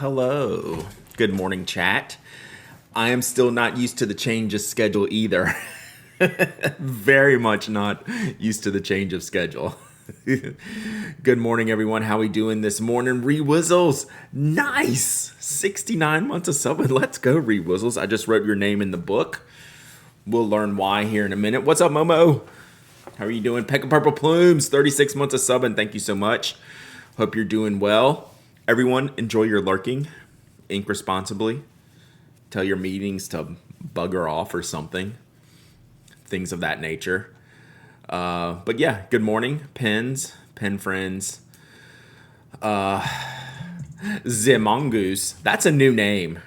Hello. Good morning, chat. I am still not used to the change of schedule either. Very much not used to the change of schedule. Good morning, everyone. How we doing this morning? Rewizzles. Nice. 69 months of subbing. Let's go, Rewizzles. I just wrote your name in the book. We'll learn why here in a minute. What's up, Momo? How are you doing? Peck of Purple Plumes. 36 months of subbing. Thank you so much. Hope you're doing well. Everyone, enjoy your lurking. Ink responsibly. Tell your meetings to bugger off or something. Things of that nature. But yeah, good morning, pens, pen friends. Zimongoose. That's a new name.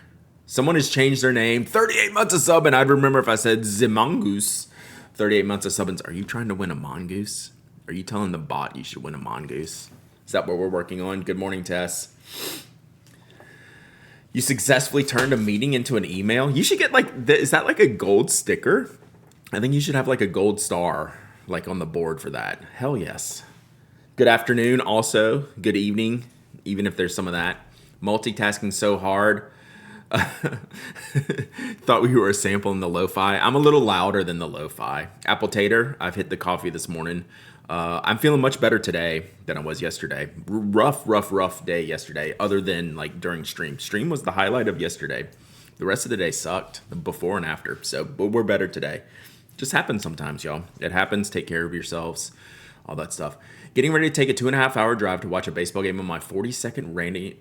Someone has changed their name. 38 months of sub, and I'd remember if I said Zimongoose. 38 months of subbins. Are you trying to win a mongoose? Are you telling the bot you should win a mongoose? Is that what we're working on? Good morning, Tess. You successfully turned a meeting into an email? You should get is that like a gold sticker? I think you should have like a gold star like on the board for that. Hell yes. Good afternoon also. Good evening, even if there's some of that. Multitasking so hard. Thought we were sampling the lo-fi. I'm a little louder than the lo-fi. Apple Tater, I've hit the coffee this morning. I'm feeling much better today than I was yesterday. Rough day yesterday, other than like during stream. Stream was the highlight of yesterday. The rest of the day sucked, before and after. But we're better today. Just happens sometimes, y'all. It happens. Take care of yourselves. All that stuff. Getting ready to take a 2.5-hour drive to watch a baseball game on my 42nd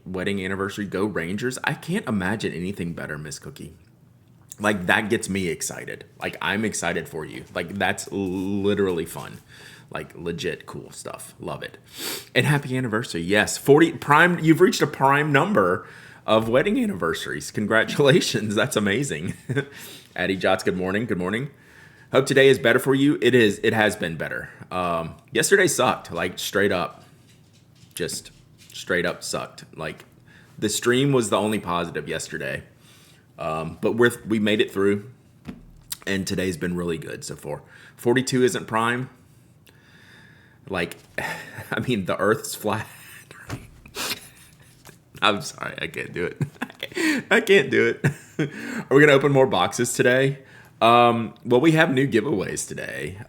wedding anniversary. Go Rangers. I can't imagine anything better, Miss Cookie. Like, that gets me excited. Like, I'm excited for you. Like, that's literally fun. Like, legit cool stuff. Love it. And happy anniversary. Yes, 40 prime. You've reached a prime number of wedding anniversaries. Congratulations. That's amazing. Addie Jots, good morning. Good morning. Hope today is better for you. It is. It has been better. Yesterday sucked. Like, straight up. Just straight up sucked. Like, the stream was the only positive yesterday. But we made it through. And today's been really good so far. 42 isn't prime. Like, I mean, the Earth's flat. I'm sorry, I can't do it. I can't do it. Are we going to open more boxes today? Well, we have new giveaways today.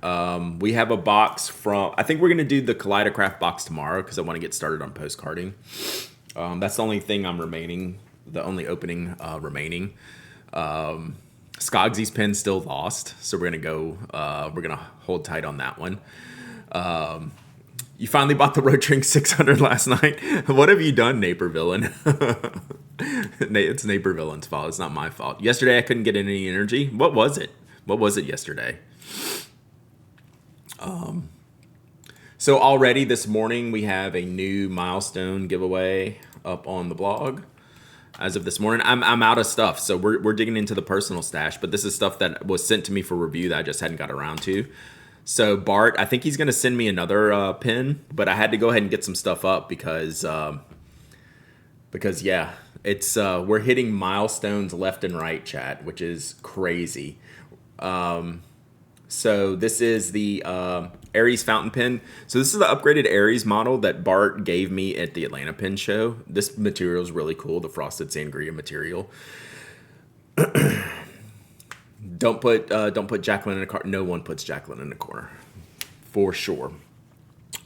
We have a box from, I think we're going to do the Kaleidocraft box tomorrow because I want to get started on postcarding. That's the only thing I'm remaining, the only opening remaining. Skogsy's pen still lost, so we're going to hold tight on that one. You finally bought the Road Drink 600 last night. What have you done, Napervillain? It's Napervillain's fault. It's not my fault. Yesterday I couldn't get any energy. What was it? What was it yesterday? So already this morning we have a new milestone giveaway up on the blog. As of this morning, I'm out of stuff, so we're digging into the personal stash. But this is stuff that was sent to me for review that I just hadn't got around to. So Bart, I think he's going to send me another pin, but I had to go ahead and get some stuff up because yeah, it's we're hitting milestones left and right, chat, which is crazy. So this is the Aries fountain pen. So this is the upgraded Aries model that Bart gave me at the Atlanta Pen Show. This material is really cool, the frosted sangria material. Don't put Jacqueline in a corner. No one puts Jacqueline in a corner, for sure.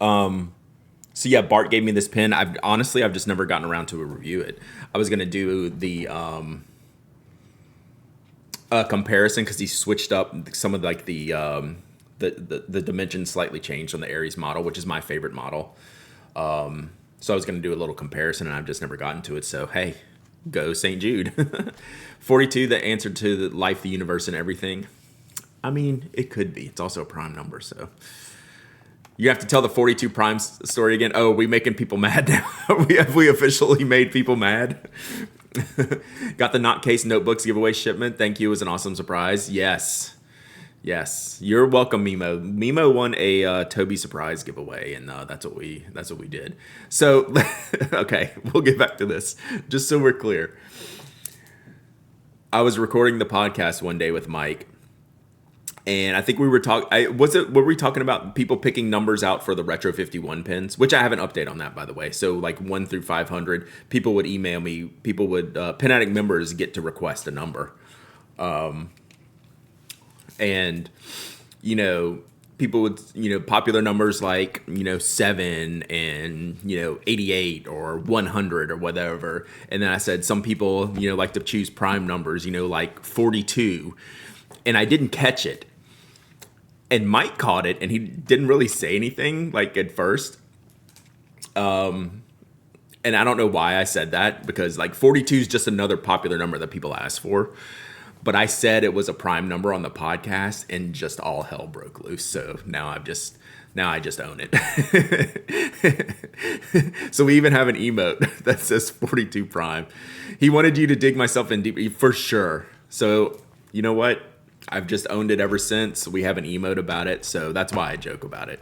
So yeah, Bart gave me this pen. I've just never gotten around to review it. I was gonna do the comparison because he switched up some of like the dimensions slightly changed on the Aries model, which is my favorite model. So I was gonna do a little comparison, and I've just never gotten to it. So hey. Go St. Jude. 42, the answer to the life, the universe, and everything. I mean, it could be. It's also a prime number, so. You have to tell the 42 prime story again. Oh, we making people mad now? we officially made people mad? Got the Knotcase Notebooks giveaway shipment. Thank you. It was an awesome surprise. Yes. You're welcome, Mimo. Mimo won a Toby surprise giveaway, and that's what we did. So, okay, we'll get back to this, just so we're clear. I was recording the podcast one day with Mike, And I think we were talking. Were we talking about people picking numbers out for the Retro 51 pins? Which I have an update on that, by the way. So like 1 through 500, people would email me. People would Pin Addict members get to request a number, and people would popular numbers like 7 and 88 or 100 or whatever. And then I said some people like to choose prime numbers, like 42, and I didn't catch it. And Mike caught it, and he didn't really say anything like at first. And I don't know why I said that, because like 42 is just another popular number that people ask for. But I said it was a prime number on the podcast, and just all hell broke loose. So now I just own it. So we even have an emote that says 42 prime. He wanted you to dig myself in deep for sure. So you know what? I've just owned it ever since. We have an emote about it, so that's why I joke about it.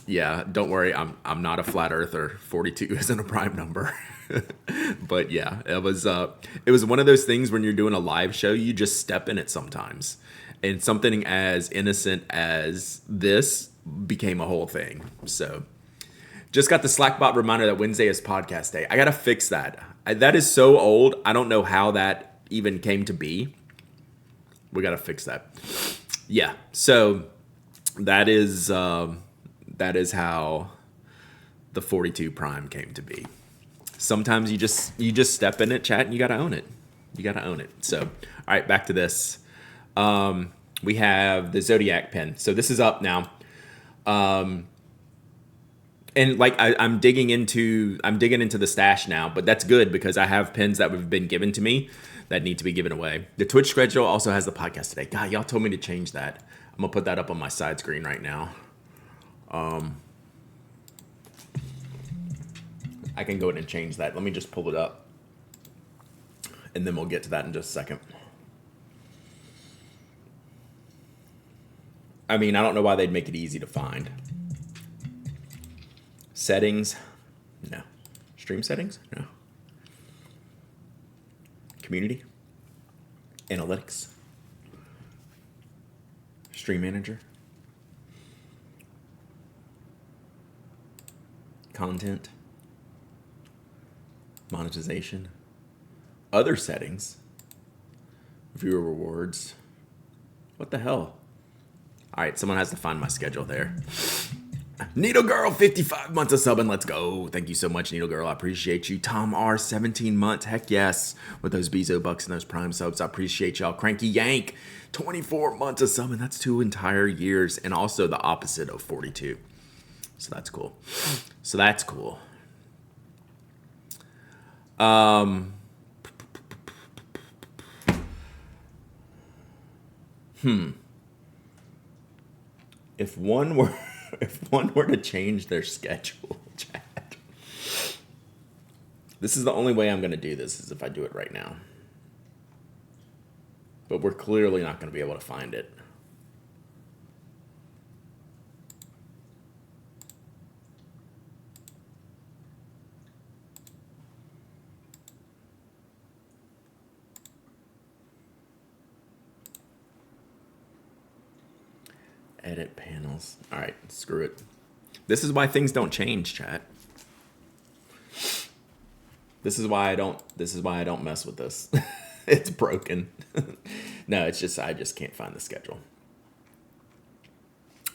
Yeah, don't worry, I'm not a flat earther. 42 isn't a prime number. But yeah, it was one of those things when you're doing a live show, you just step in it sometimes. And something as innocent as this became a whole thing. So just got the Slackbot reminder that Wednesday is podcast day. I got to fix that. That is so old. I don't know how that even came to be. We got to fix that. Yeah. So that is how the 42 prime came to be. Sometimes you just step in it, chat, and you got to own it. You got to own it. So, all right, back to this. We have the Zodiac pin. So this is up now. And like I'm digging into the stash now, but that's good because I have pins that have been given to me that need to be given away. The Twitch schedule also has the podcast today. God, y'all told me to change that. I'm gonna put that up on my side screen right now. I can go ahead and change that. Let me just pull it up, and then we'll get to that in just a second. I mean, I don't know why they'd make it easy to find. Settings, no. Stream settings, no. Community, analytics, stream manager, content, monetization, other settings, viewer rewards. What the hell? All right, someone has to find my schedule there. Needle Girl, 55 months of subbing. Let's go. Thank you so much, Needle Girl. I appreciate you. Tom R, 17 months. Heck yes. With those Bezo bucks and those prime subs. I appreciate y'all. Cranky Yank, 24 months of subbing. That's 2 entire years. And also the opposite of 42. So that's cool. If one were to change their schedule, chat. This is the only way I'm going to do this, is if I do it right now. But we're clearly not going to be able to find it. Edit panels. All right, screw it. This is why things don't change, chat. This is why I don't mess with this. It's broken. No, it's just I just can't find the schedule.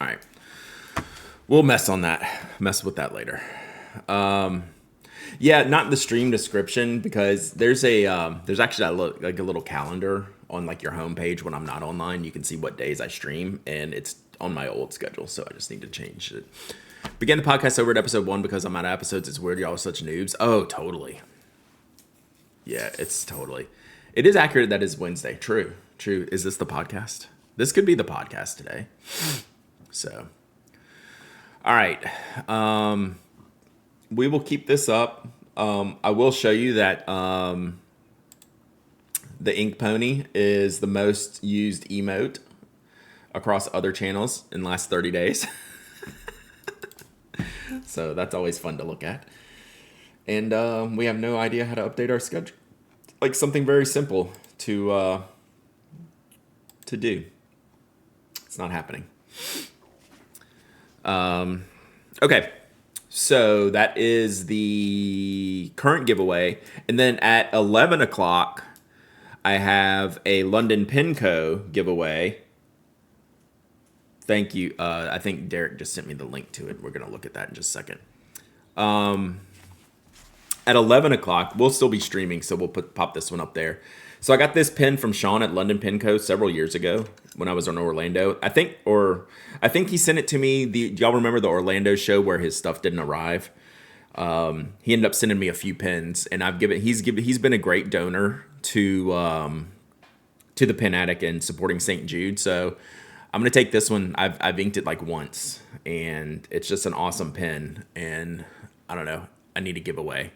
All right. We'll mess with that later. Yeah, not the stream description, because there's actually a little calendar on like your homepage when I'm not online. You can see what days I stream, and it's on my old schedule, so I just need to change it. Began the podcast over at episode 1 because I'm out of episodes. It's weird y'all are such noobs. Oh, totally. Yeah, it is accurate that it's Wednesday. True. Is this the podcast? This could be the podcast today. So, all right. We will keep this up. I will show you that the Ink Pony is the most used emote across other channels in the last 30 days. So that's always fun to look at. And we have no idea how to update our schedule. Like something very simple to do. It's not happening. Okay. So that is the current giveaway. And then at 11 o'clock, I have a London Pinco giveaway. Thank you. I think Derek just sent me the link to it. We're going to look at that in just a second. At 11 o'clock, we'll still be streaming, so we'll pop this one up there. So I got this pin from Sean at London Pinco several years ago when I was in Orlando. I think he sent it to me. Y'all remember the Orlando show where his stuff didn't arrive? He ended up sending me a few pins, and he's been a great donor to the Pin Attic and supporting St. Jude. So I'm gonna take this one. I've inked it like once, and it's just an awesome pin. And I don't know, I need to give away.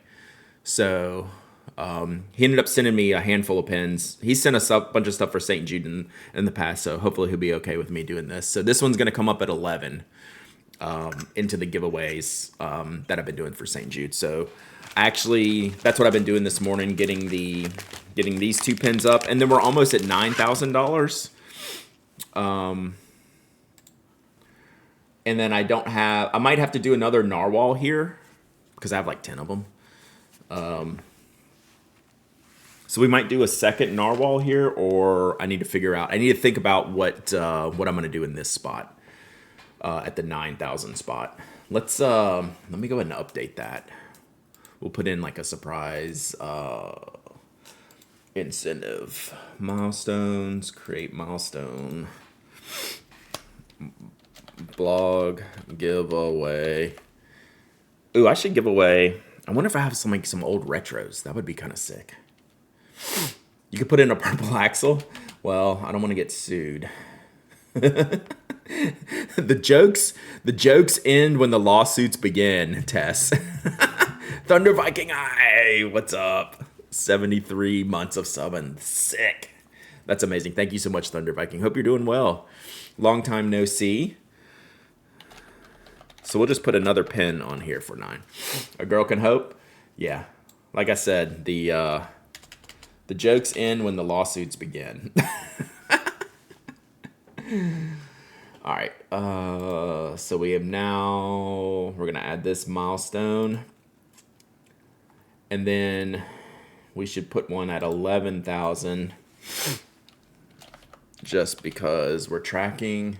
So he ended up sending me a handful of pins. He sent us a bunch of stuff for St. Jude in the past, so hopefully he'll be okay with me doing this. So this one's gonna come up at 11 into the giveaways that I've been doing for St. Jude. So actually, that's what I've been doing this morning, getting these two pins up, and then we're almost at $9,000. And then I might have to do another narwhal here because I have like 10 of them. So we might do a second narwhal here, or I need to think about what I'm going to do in this spot, at the 9,000 spot. Let me go ahead and update that. We'll put in like a surprise, incentive, milestones, create milestone, blog, giveaway. Ooh, I should give away. I wonder if I have some old retros. That would be kind of sick. You could put in a purple axle. Well, I don't want to get sued. The jokes end when the lawsuits begin, Tess. Thunder Viking Eye, what's up? 73 months of subbing. Sick. That's amazing. Thank you so much, Thunder Viking. Hope you're doing well. Long time no see. So we'll just put another pin on here for 9. A girl can hope. Yeah. Like I said, the jokes end when the lawsuits begin. All right. So we're going to add this milestone. And then we should put one at 11,000 just because we're tracking.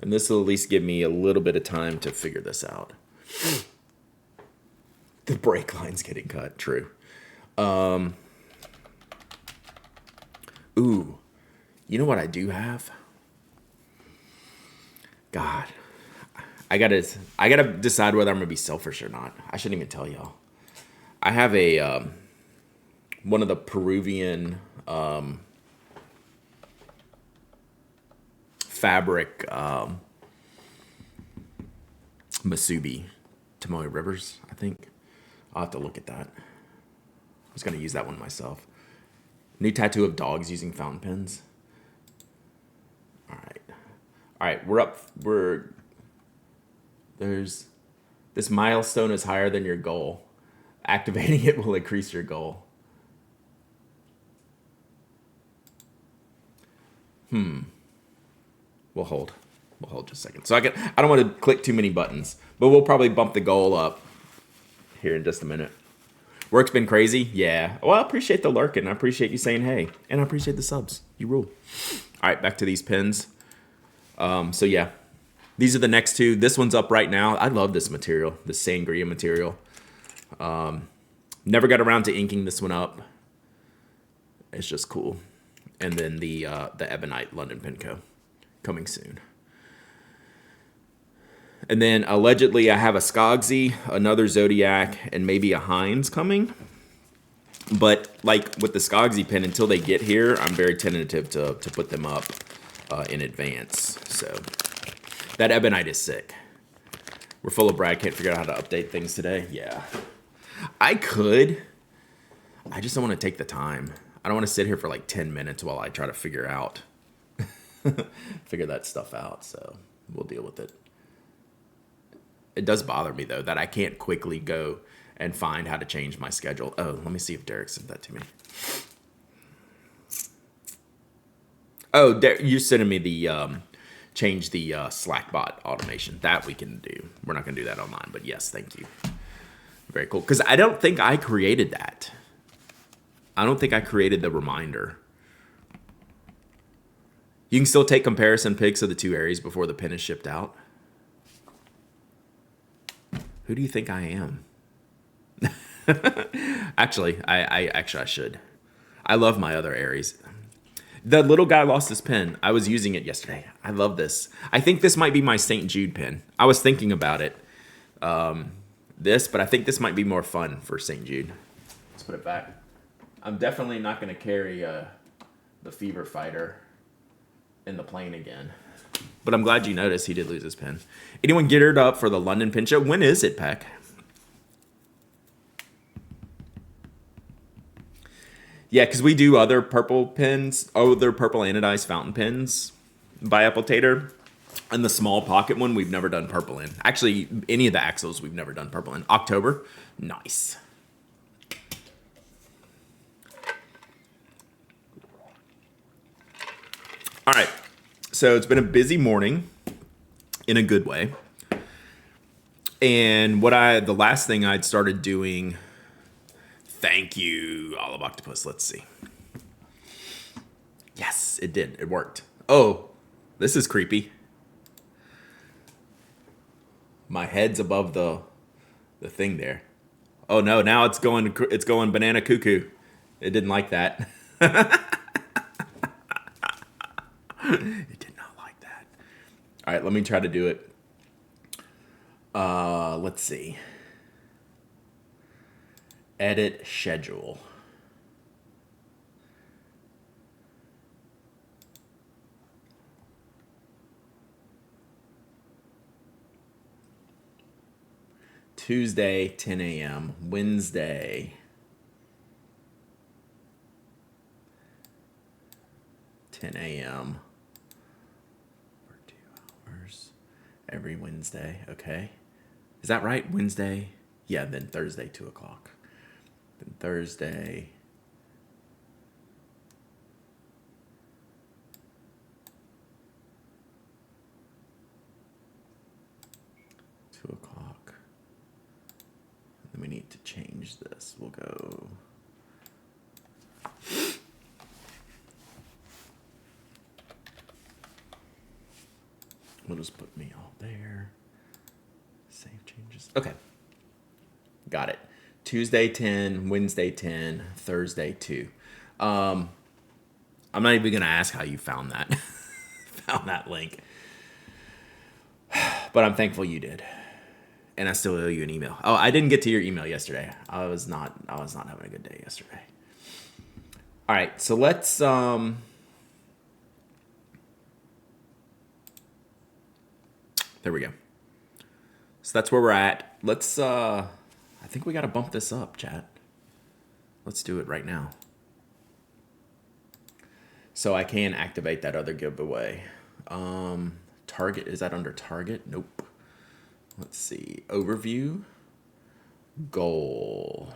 And this will at least give me a little bit of time to figure this out. The brake line's getting cut. True. Ooh. You know what I do have? God. I gotta decide whether I'm gonna be selfish or not. I shouldn't even tell y'all. I have a one of the Peruvian fabric Masubi Tomoe Rivers, I think. I'll have to look at that. I was gonna use that one myself. New tattoo of dogs using fountain pens. All right, there's this milestone is higher than your goal. Activating it will increase your goal. We'll hold just a second. So I don't want to click too many buttons, but we'll probably bump the goal up here in just a minute. Work's been crazy? Yeah. Well, I appreciate the lurking. I appreciate you saying hey. And I appreciate the subs. You rule. All right, back to these pins. So yeah, these are the next two. This one's up right now. I love this material, the sangria material. Never got around to inking this one up. It's just cool. And then the Ebonite London Pinco coming soon. And then allegedly I have a Skogsy, another Zodiac, and maybe a Heinz coming. But like with the Skogsy pin, until they get here, I'm very tentative to put them up in advance. So that Ebonite is sick. We're full of Brad. Can't figure out how to update things today. Yeah. I could. I just don't want to take the time. I don't want to sit here for like 10 minutes while I try to figure that stuff out. So we'll deal with it. It does bother me, though, that I can't quickly go and find how to change my schedule. Oh, let me see if Derek sent that to me. Oh, you're sending me the change the Slackbot automation. That we can do. We're not going to do that online, but yes, thank you. Very cool. Because I don't think I created that. I don't think I created the reminder. You can still take comparison pics of the two areas before the pin is shipped out. Who do you think I am? Actually, I should. I love my other Aries. The little guy lost his pen. I was using it yesterday. I love this. I think this might be my St. Jude pen. I was thinking about it. But I think this might be more fun for St. Jude. Let's put it back. I'm definitely not going to carry the Fever Fighter in the plane again. But I'm glad you noticed he did lose his pen. Anyone geared up for the London Pin Show? When is it, Peck? Yeah, because we do other purple pens, other purple anodized fountain pens by Applicator. And the small pocket one, we've never done purple in. Actually, any of the axles, we've never done purple in. October, nice. All right, so it's been a busy morning in a good way. And the last thing I'd started doing, thank you, Olive Octopus, let's see. Yes, it did, it worked. Oh, this is creepy. My head's above the thing there. Oh no, now it's going banana cuckoo. It didn't like that. It did not like that. All right, let me try to do it. Let's see. Edit schedule. Tuesday, 10 a.m. Wednesday, 10 a.m. for 2 hours every Wednesday. Okay. Is that right? Wednesday? Yeah, then Thursday, 2 o'clock. Then Thursday. Then we need to change this. We'll go. We'll just put me all there. Save changes. Okay. Got it. Tuesday 10, Wednesday 10, Thursday 2. I'm not even gonna ask how you found that. Found that link. But I'm thankful you did. And I still owe you an email. Oh, I didn't get to your email yesterday. I was not having a good day yesterday. All right, so let's there we go. So that's where we're at. Let's I think we got to bump this up, chat. Let's do it right now. So I can activate that other giveaway. Target, is that under target? Nope. Let's see. Overview. Goal.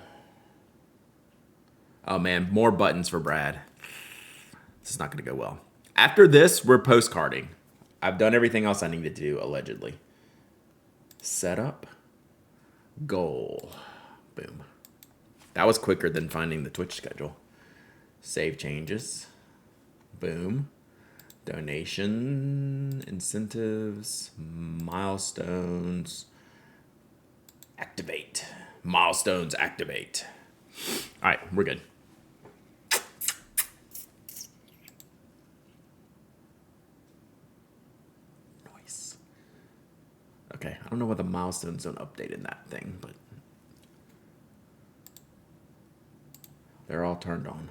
Oh man, more buttons for Brad. This is not going to go well. After this, we're postcarding. I've done everything else I needed to do, allegedly. Setup. Goal. Boom. That was quicker than finding the Twitch schedule. Save changes. Boom. Donation, incentives, milestones, activate. Milestones, activate. All right, we're good. Nice. Okay, I don't know why the milestones don't update in that thing, but they're all turned on.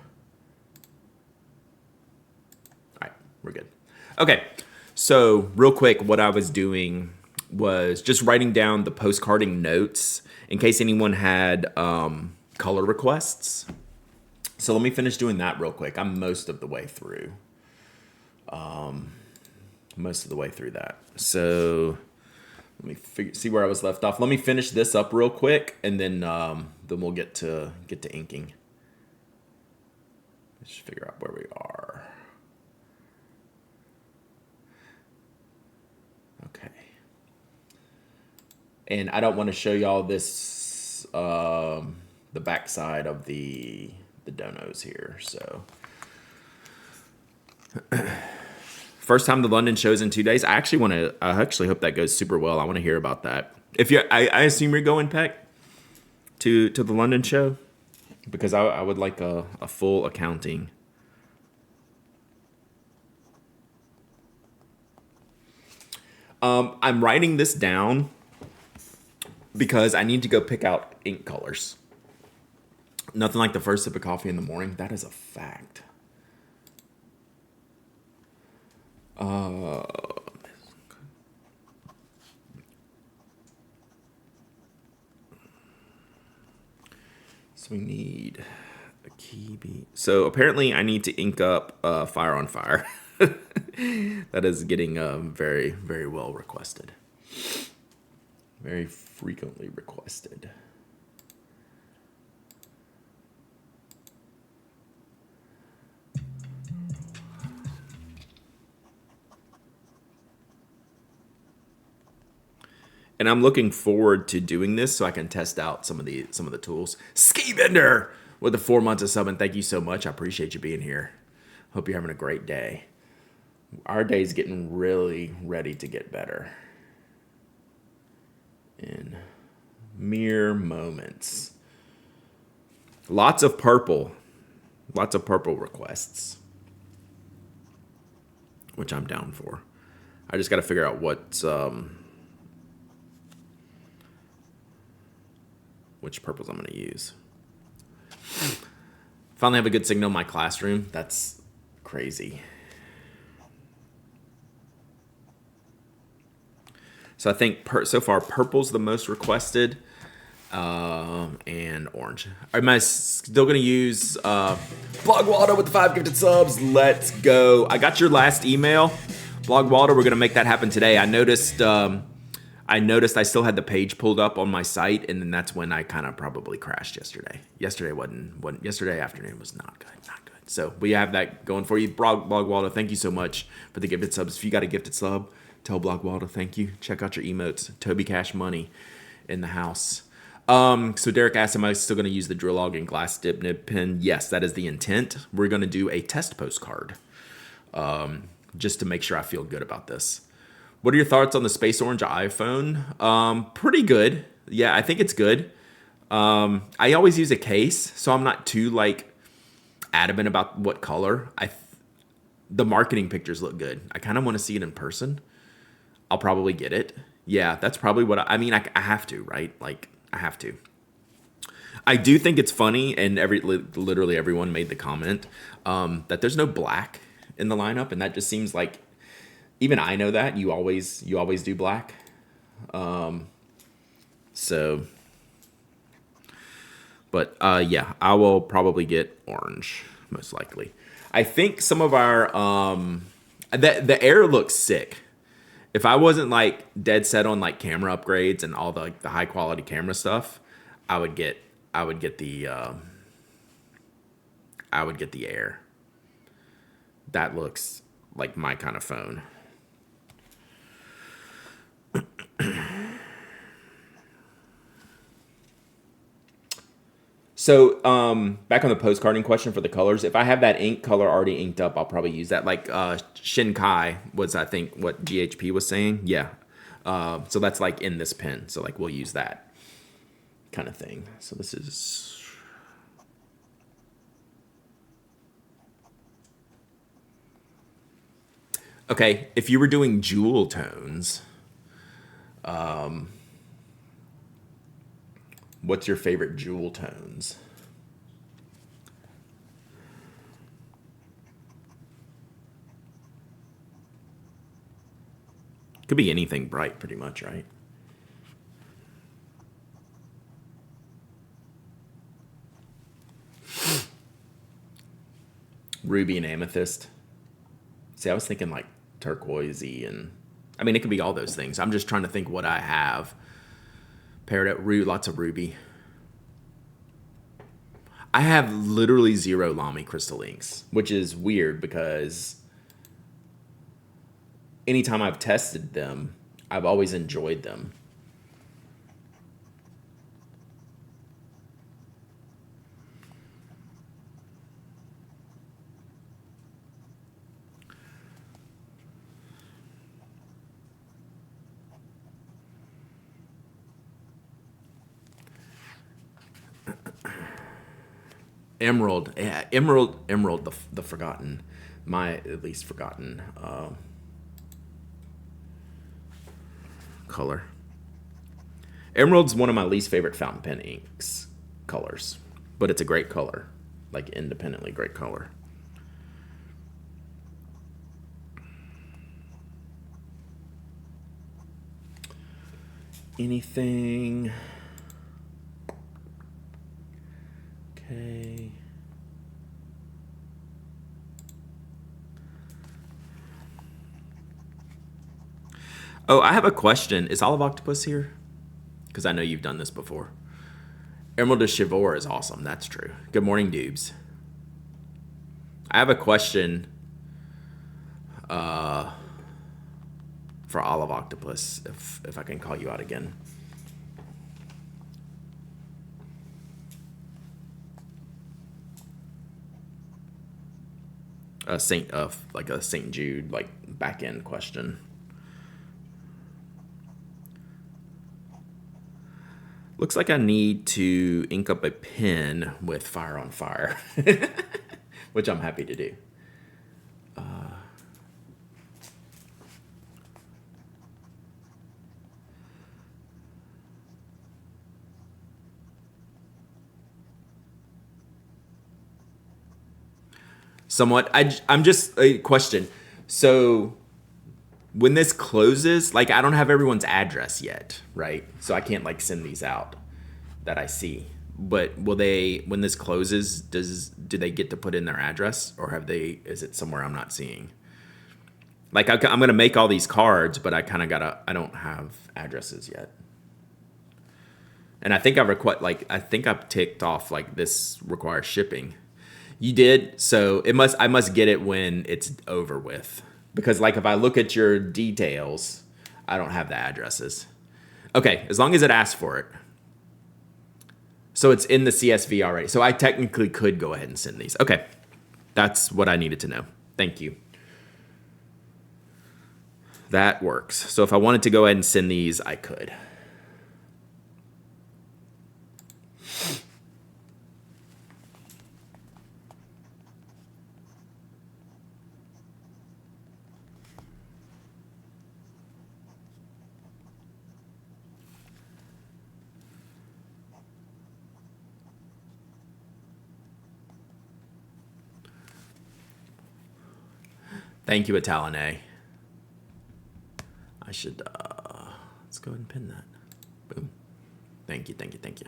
We're good. Okay, so real quick, what I was doing was just writing down the postcarding notes in case anyone had color requests. So let me finish doing that real quick. I'm most of the way through. That. So let me see where I was left off. Let me finish this up real quick, and then we'll get to inking. Let's figure out where we are. And I don't want to show y'all this, the backside of the donos here. So first time the London show's in 2 days. I actually hope that goes super well. I want to hear about that. If you, I assume you're going, Peck, to the London show, because I would like a full accounting. I'm writing this down because I need to go pick out ink colors. Nothing like the first sip of coffee in the morning. That is a fact. So we need a key beat. So apparently I need to ink up Fire on Fire. That is getting very, very well requested. Very frequently requested. And I'm looking forward to doing this so I can test out some of the tools. Ski Bender with the 4 months of sub, and thank you so much. I appreciate you being here. Hope you're having a great day. Our day's getting really ready to get better. In mere moments. Lots of purple requests, which I'm down for. I just got to figure out which purples I'm going to use. Finally have a good signal in my classroom. That's crazy. So I think so far purple's the most requested, and orange. Am I still going to use Blog Waldo with the 5 gifted subs? Let's go. I got your last email. Blog Waldo, we're going to make that happen today. I noticed I still had the page pulled up on my site, and then that's when I kind of probably crashed yesterday. Yesterday afternoon was not good. So we have that going for you. Blog Waldo, thank you so much for the gifted subs. If you got a gifted sub, tell Blog Waldo thank you. Check out your emotes. Toby Cash Money in the house. So Derek asked, am I still going to use the drill log and glass dip nib pen? Yes, that is the intent. We're going to do a test postcard, just to make sure I feel good about this. What are your thoughts on the Space Orange iPhone? Pretty good. Yeah, I think it's good. I always use a case, so I'm not too adamant about what color. The marketing pictures look good. I kind of want to see it in person. I'll probably get it. Yeah, that's probably what I mean. I have to, right? I have to. I do think it's funny, and literally everyone made the comment that there's no black in the lineup, and that just seems like, even I know that you always do black. Yeah, I will probably get orange most likely. I think some of our the Air looks sick. If I wasn't dead set on camera upgrades and all the high quality camera stuff, I would get the Air. That looks like my kind of phone. So, back on the postcarding question for the colors, if I have that ink color already inked up, I'll probably use that. Shinkai was, I think, what GHP was saying. Yeah. So that's in this pen. So we'll use that kind of thing. So this is... Okay, if you were doing jewel tones, what's your favorite jewel tones? Could be anything bright, pretty much, right? Ruby and amethyst. See, I was thinking turquoisey, and I mean, it could be all those things. I'm just trying to think what I have. Paired at lots of ruby. I have literally 0 Lamy crystal inks, which is weird because anytime I've tested them, I've always enjoyed them. Emerald, yeah, emerald, the forgotten, my at least forgotten color. Emerald's one of my least favorite fountain pen inks colors, but it's a great color, like independently great color. Anything? Okay. Oh, I have a question. Is Olive Octopus here? Because I know you've done this before. Emerald de Chivor is awesome. That's true. Good morning, Dubes. I have a question for Olive Octopus, if I can call you out again. Like a St. Jude, like back end question. Looks like I need to ink up a pen with Fire on Fire, which I'm happy to do. Somewhat. I'm just a question. So when this closes, like I don't have everyone's address yet, right? So I can't like send these out that I see. But will they, when this closes, do they get to put in their address, or have they? Is it somewhere I'm not seeing? Like I'm gonna make all these cards, but I kind of gotta. I don't have addresses yet. And I think I think I've ticked off like this requires shipping. You did, so I must get it when it's over with. Because like if I look at your details, I don't have the addresses. Okay, as long as it asks for it. So it's in the CSV already. So I technically could go ahead and send these. Okay. That's what I needed to know. Thank you. That works. So if I wanted to go ahead and send these, I could. Thank you, Italine. I should, let's go ahead and pin that. Boom. Thank you, thank you, thank you.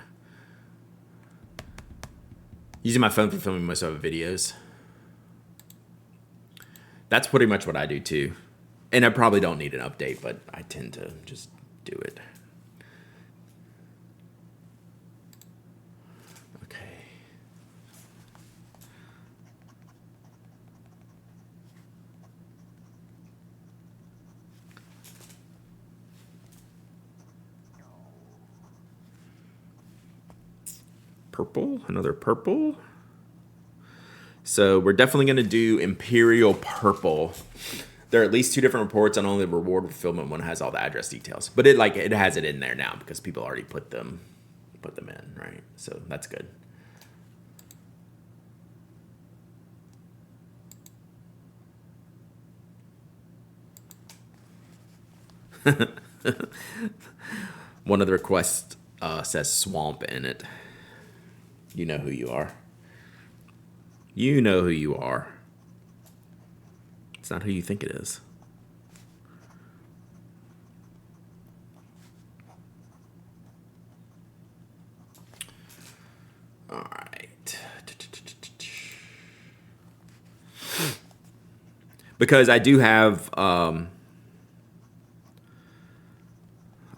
Using my phone for filming most of my videos. That's pretty much what I do too. And I probably don't need an update, but I tend to just do it. Okay. Purple, another purple. So we're definitely going to do Imperial Purple. There are at least two different reports on only the reward fulfillment. One has all the address details, but it has it in there now because people already put them in, right? So that's good. One of the requests says swamp in it. You know who you are. You know who you are. It's not who you think it is. All right. Because I do have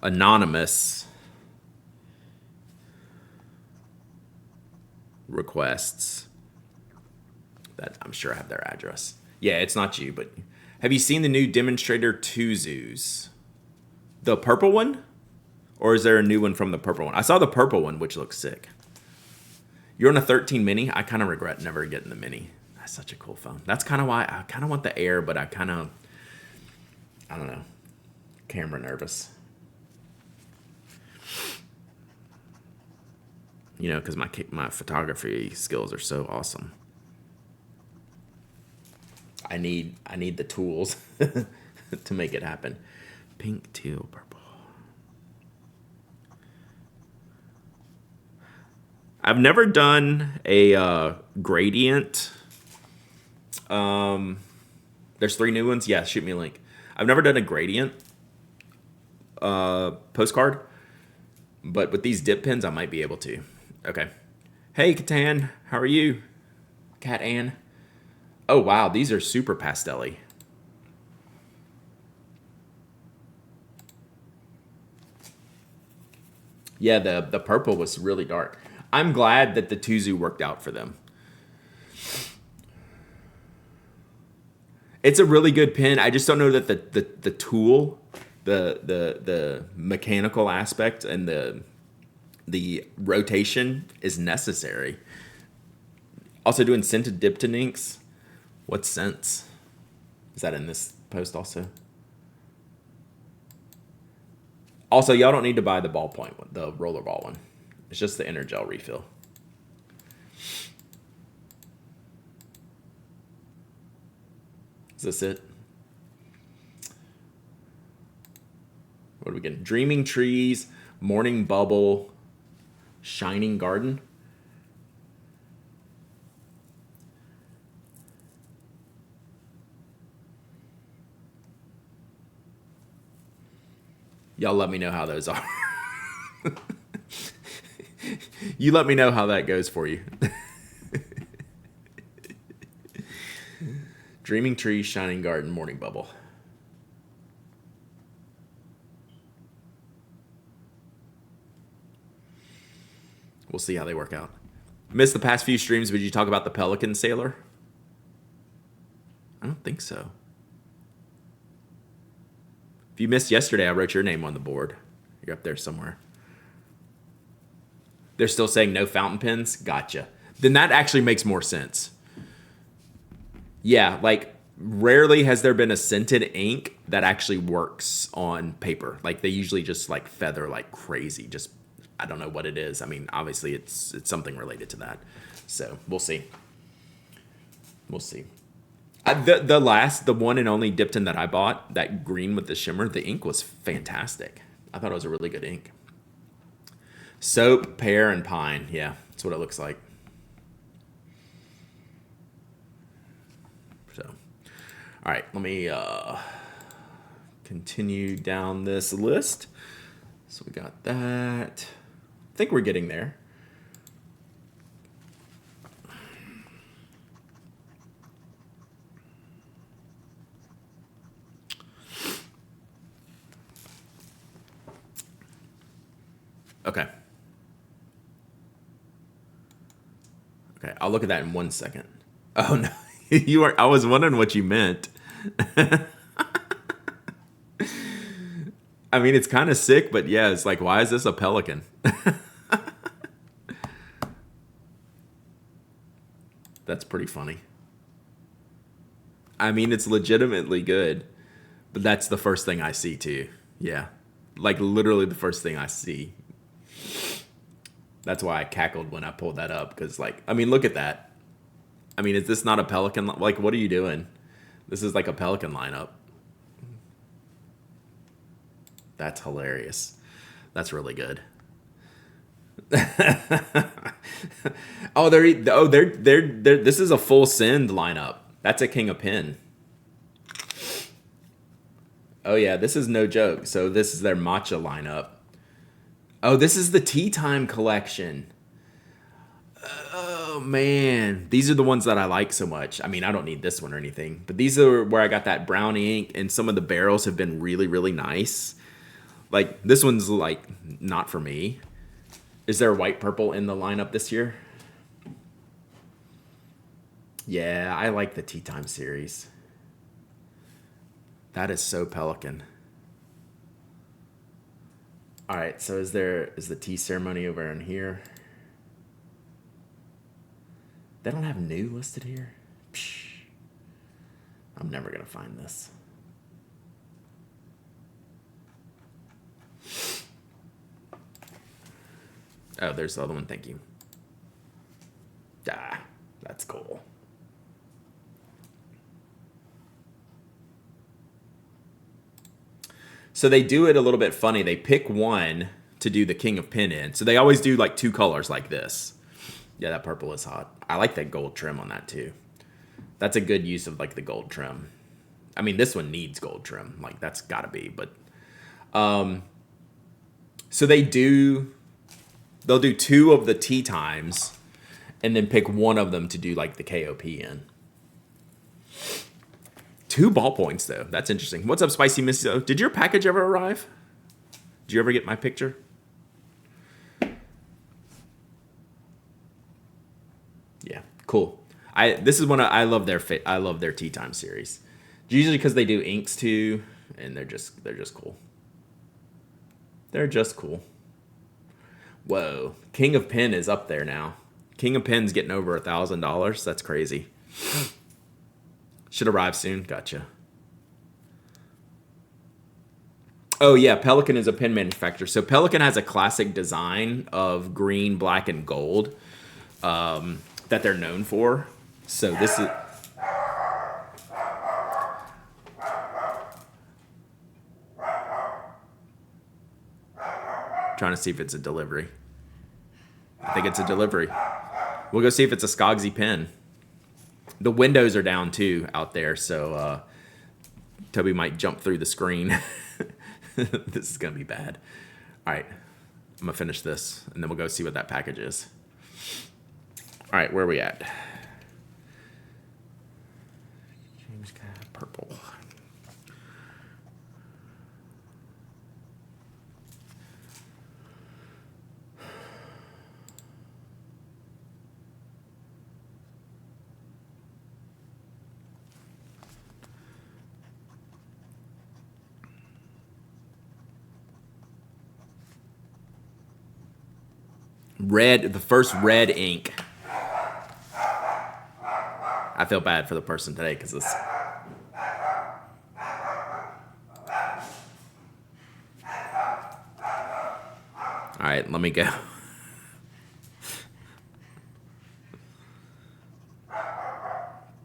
anonymous requests that I'm sure have their address. Yeah, it's not you, but have you seen the new Demonstrator 2 zoos? The purple one? Or is there a new one from the purple one? I saw the purple one, which looks sick. You're on a 13 mini? I kind of regret never getting the mini. That's such a cool phone. That's kind of why I kind of want the Air, but I don't know, camera nervous. You know, because my photography skills are so awesome. I need the tools to make it happen. Pink, teal, purple. I've never done a gradient. There's 3 new ones. Yeah, shoot me a link. I've never done a gradient postcard, but with these dip pens, I might be able to. Okay. Hey, Catan, how are you? Cat Ann. Oh, wow, these are super pastel-y. Yeah, the purple was really dark. I'm glad that the Tuzu worked out for them. It's a really good pen. I just don't know that the tool, the mechanical aspect and the rotation is necessary. Also doing scented Dipton inks. What scents? Is that in this post also? Also, y'all don't need to buy the ballpoint one, the rollerball one. It's just the inner gel refill. Is this it? What are we getting? Dreaming Trees, Morning Bubble, Shining Garden. Y'all let me know how those are. You let me know how that goes for you. Dreaming Trees, Shining Garden, Morning Bubble. We'll see how they work out. Missed the past few streams, but did you talk about the Pelican Sailor? I don't think so. If you missed yesterday, I wrote your name on the board. You're up there somewhere. They're still saying no fountain pens? Gotcha. Then that actually makes more sense. Yeah, like rarely has there been a scented ink that actually works on paper. Like they usually just like feather like crazy. Just I don't know what it is. I mean, obviously it's something related to that. So we'll see. We'll see. The one and only Dipton that I bought, that green with the shimmer, the ink was fantastic. I thought it was a really good ink. Soap, pear, and pine. Yeah, that's what it looks like. So, all right, let me continue down this list. So we got that. I think we're getting there. Okay. Okay, I'll look at that in 1 second. Oh no, you are. I was wondering what you meant. I mean, it's kind of sick, but yeah, it's like, why is this a pelican? That's pretty funny. I mean, it's legitimately good, but that's the first thing I see too. Yeah, like literally the first thing I see. That's why I cackled when I pulled that up, because like, I mean, look at that. I mean, is this not a pelican? Like, what are you doing? This is like a pelican lineup. That's hilarious. That's really good. They're this is a full send lineup. That's a king of pin. Oh yeah, this is no joke. So this is their matcha lineup. Oh, this is the tea time collection. Oh man, these are the ones that I like so much. I mean, I don't need this one or anything, but these are where I got that brown ink, and some of the barrels have been really, really nice. Like this one's like not for me. Is there white purple in the lineup this year? Yeah, I like the Tea Time series. That is so pelican. All right, so is the tea ceremony over in here? They don't have new listed here? Psh, I'm never going to find this. Oh, there's the other one. Thank you. Ah, that's cool. So they do it a little bit funny. They pick one to do the king of pin in. So they always do like two colors like this. Yeah, that purple is hot. I like that gold trim on that too. That's a good use of like the gold trim. I mean, this one needs gold trim. Like that's gotta be, but so they'll do two of the tea times and then pick one of them to do like the KOP in. 2 ballpoints though. That's interesting. What's up, Spicy Missy? Did your package ever arrive? Did you ever get my picture? Yeah, cool. This is one I love I love their tea time series. Usually because they do inks too, and they're just cool. They're just cool. Whoa, King of Pen is up there now. King of Pen's getting over $1,000. That's crazy. Should arrive soon. Gotcha. Oh yeah, Pelican is a pen manufacturer. So Pelican has a classic design of green, black, and gold that they're known for. So this is trying to see if it's a delivery. I think it's a delivery. We'll go see if it's a Skogsy pen. The windows are down too out there, so Toby might jump through the screen. This is gonna be bad. All right, I'm gonna finish this, and then we'll go see what that package is. All right, where are we at? James Cab, purple. Red, the first red ink. I feel bad for the person today because this. All right, let me go.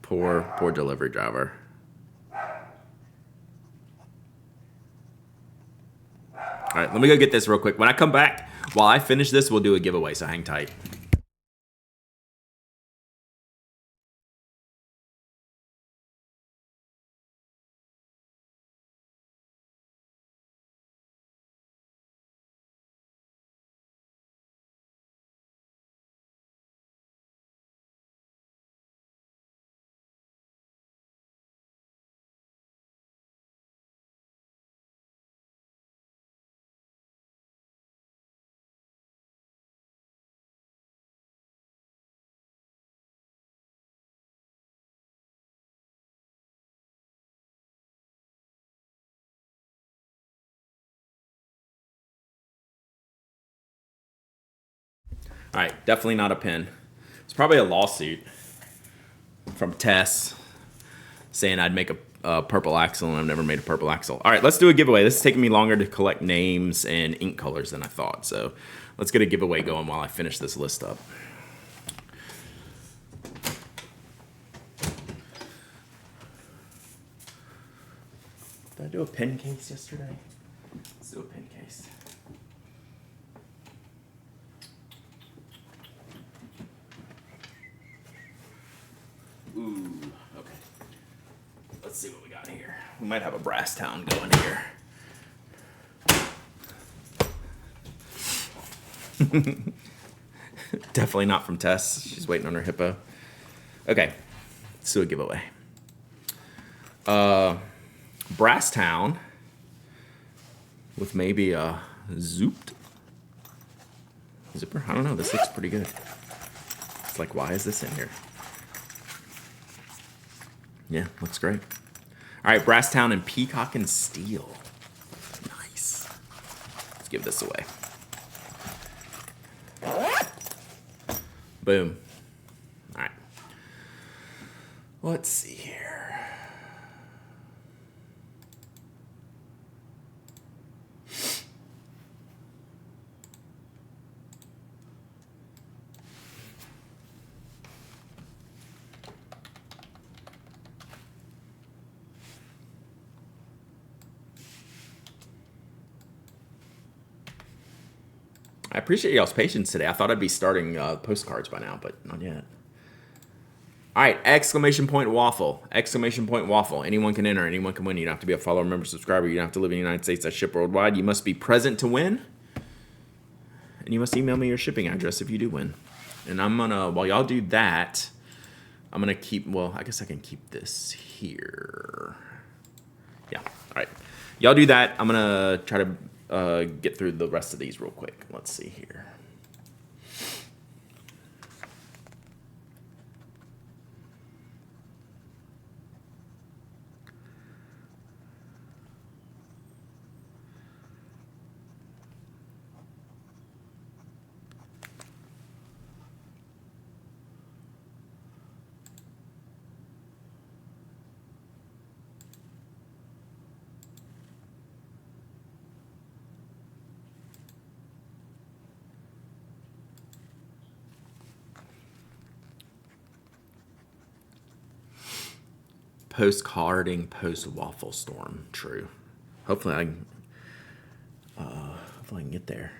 Poor delivery driver. All right, let me go get this real quick. When I come back, while I finish this, we'll do a giveaway, so hang tight. All right, definitely not a pen. It's probably a lawsuit from Tess saying I'd make a purple axle, and I've never made a purple axle. All right, let's do a giveaway. This is taking me longer to collect names and ink colors than I thought, so let's get a giveaway going while I finish this list up. Did I do a pen case yesterday? Let's do a pen case. Ooh, okay. Let's see what we got here. We might have a brass town going here. Definitely not from Tess. She's waiting on her hippo. Okay, let's do a giveaway. Brass town with maybe a zipper. I don't know. This looks pretty good. It's like, why is this in here? Yeah, looks great. All right, brass town and peacock and steel. Nice. Let's give this away. Boom. All right. Let's see here. I appreciate y'all's patience today. I thought I'd be starting postcards by now, but not yet. All right, exclamation point waffle. Exclamation point waffle. Anyone can enter. Anyone can win. You don't have to be a follower, member, subscriber. You don't have to live in the United States. I ship worldwide. You must be present to win. And you must email me your shipping address if you do win. And I'm going to, while y'all do that, I'm going to keep, well, I guess I can keep this here. Yeah, all right. Y'all do that. I'm going to try to get through the rest of these real quick. Let's see here. Postcarding post waffle storm. True. Hopefully I can get there.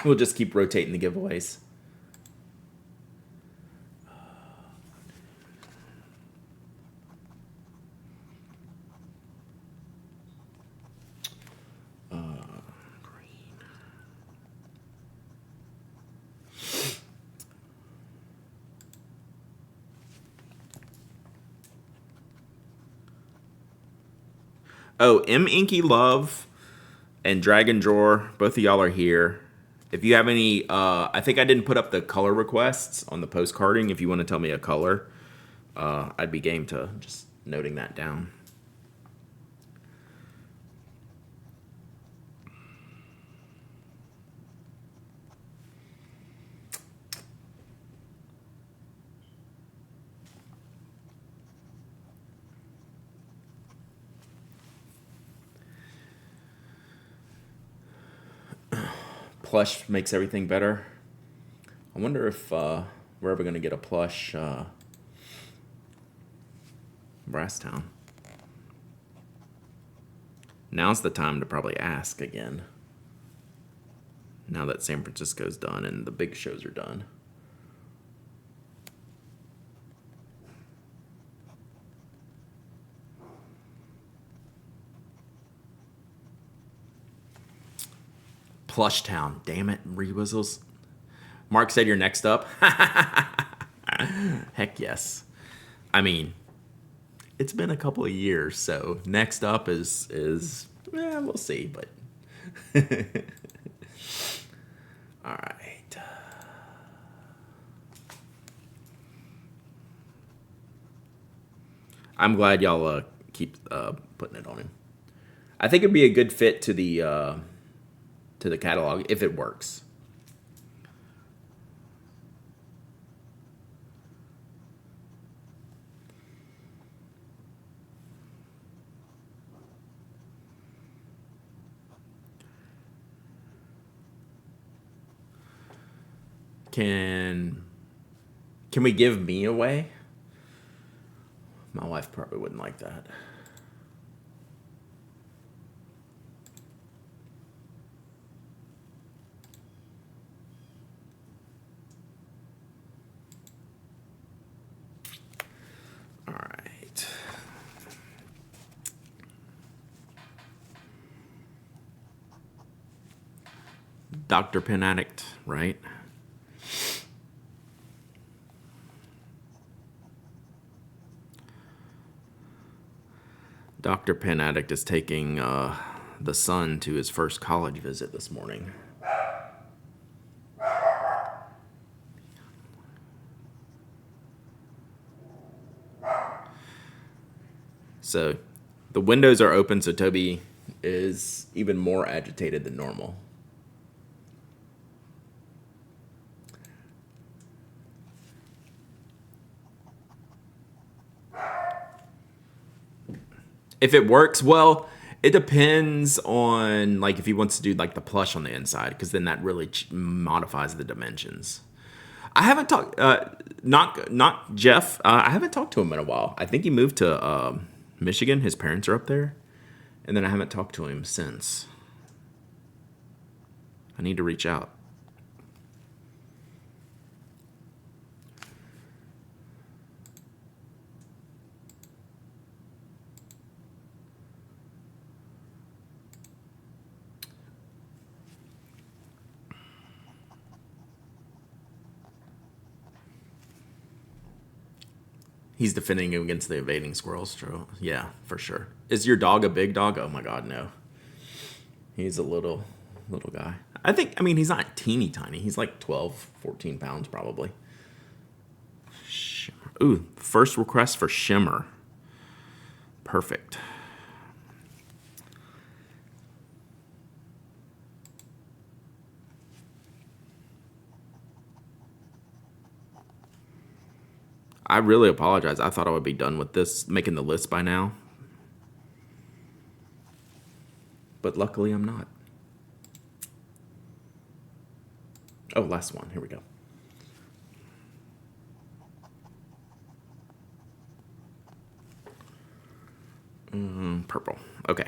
We'll just keep rotating the giveaways. Oh, M Inky Love and Dragon Drawer, both of y'all are here. If you have any, I think I didn't put up the color requests on the postcarding. If you want to tell me a color, I'd be game to just noting that down. Plush makes everything better. I wonder if we're ever going to get a plush Brasstown. Now's the time to probably ask again. Now that San Francisco's done and the big shows are done. Plush Town. Damn it, Rewizzles. Mark said you're next up. Heck yes. I mean, it's been a couple of years, so next up is we'll see, but all right. I'm glad y'all keep putting it on him. I think it'd be a good fit to the catalog if it works. Can we give me away? My wife probably wouldn't like that. All right. Dr. Pen Addict, right? Dr. Pen Addict is taking the son to his first college visit this morning. So the windows are open, so Toby is even more agitated than normal. If it works, well, It depends on like if he wants to do like the plush on the inside, because then that really modifies the dimensions. I haven't talked, not Jeff. I haven't talked to him in a while. I think he moved to Michigan. His parents are up there, and then I haven't talked to him since. I need to reach out. He's defending him against the evading squirrels. True. Yeah, for sure. Is your dog a big dog? Oh my God, no. He's a little guy. I mean, he's not teeny tiny. He's like 12, 14 pounds probably. Shimmer. Ooh, first request for Shimmer. Perfect. I really apologize. I thought I would be done with this, making the list by now. But luckily I'm not. Oh, last one. Here we go. Purple. Okay.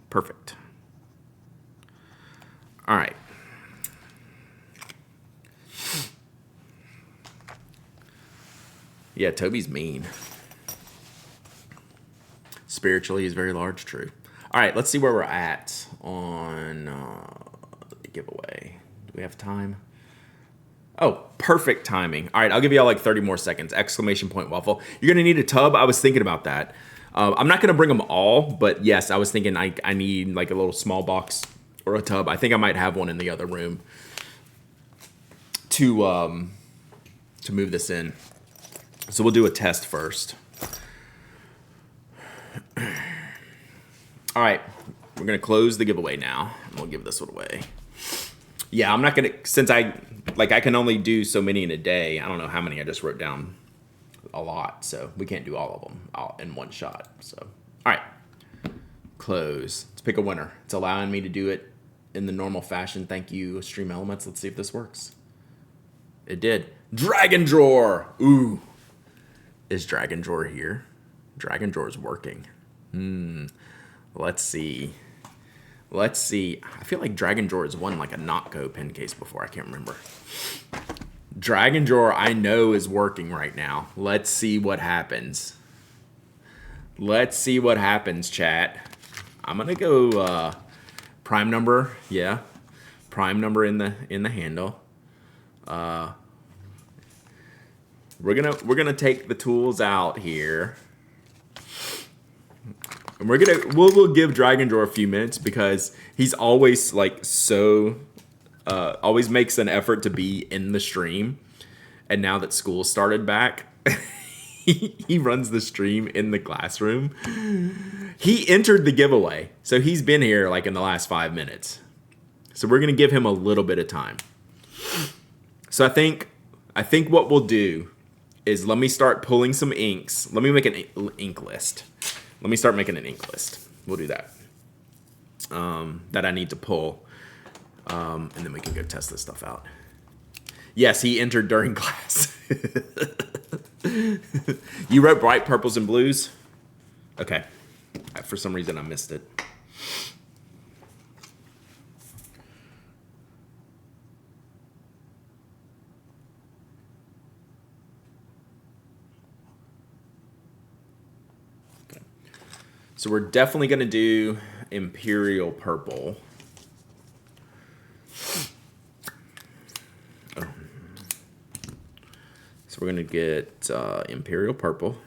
Perfect. All right. Yeah, Toby's mean. Spiritually, he's very large, true. All right, let's see where we're at on the giveaway. Do we have time? Oh, perfect timing. All right, I'll give you all like 30 more seconds. Exclamation point waffle. You're going to need a tub. I was thinking about that. I'm not going to bring them all, but yes, I was thinking I need like a little small box or a tub. I think I might have one in the other room to move this in. So we'll do a test first. All right, we're gonna close the giveaway now, and we'll give this one away. Yeah, I'm not gonna, since I can only do so many in a day. I don't know how many. I just wrote down a lot, so we can't do all of them all in one shot. So, all right, close. Let's pick a winner. It's allowing me to do it in the normal fashion. Thank you, Stream Elements. Let's see if this works. It did. Dragon Drawer. Ooh. Is Dragon Drawer here? Dragon Drawer is working. Let's see. I feel like Dragon Drawer has won like a Notco pen case before. I can't remember. Dragon Drawer I know is working right now. Let's see what happens. Let's see what happens, chat. I'm gonna go prime number. Yeah, prime number in the handle. We're gonna take the tools out here, and we'll give Dragon Drawer a few minutes because he's always like always makes an effort to be in the stream, and now that school started back, he runs the stream in the classroom. He entered the giveaway, so he's been here like in the last 5 minutes. So we're gonna give him a little bit of time. So I think what we'll do is let me start pulling some inks. Let me make an ink list. Let me start making an ink list. We'll do that. That I need to pull. And then we can go test this stuff out. Yes, he entered during class. You wrote bright purples and blues? Okay. For some reason I missed it. So we're definitely going to do Imperial Purple. Oh. So we're going to get Imperial Purple.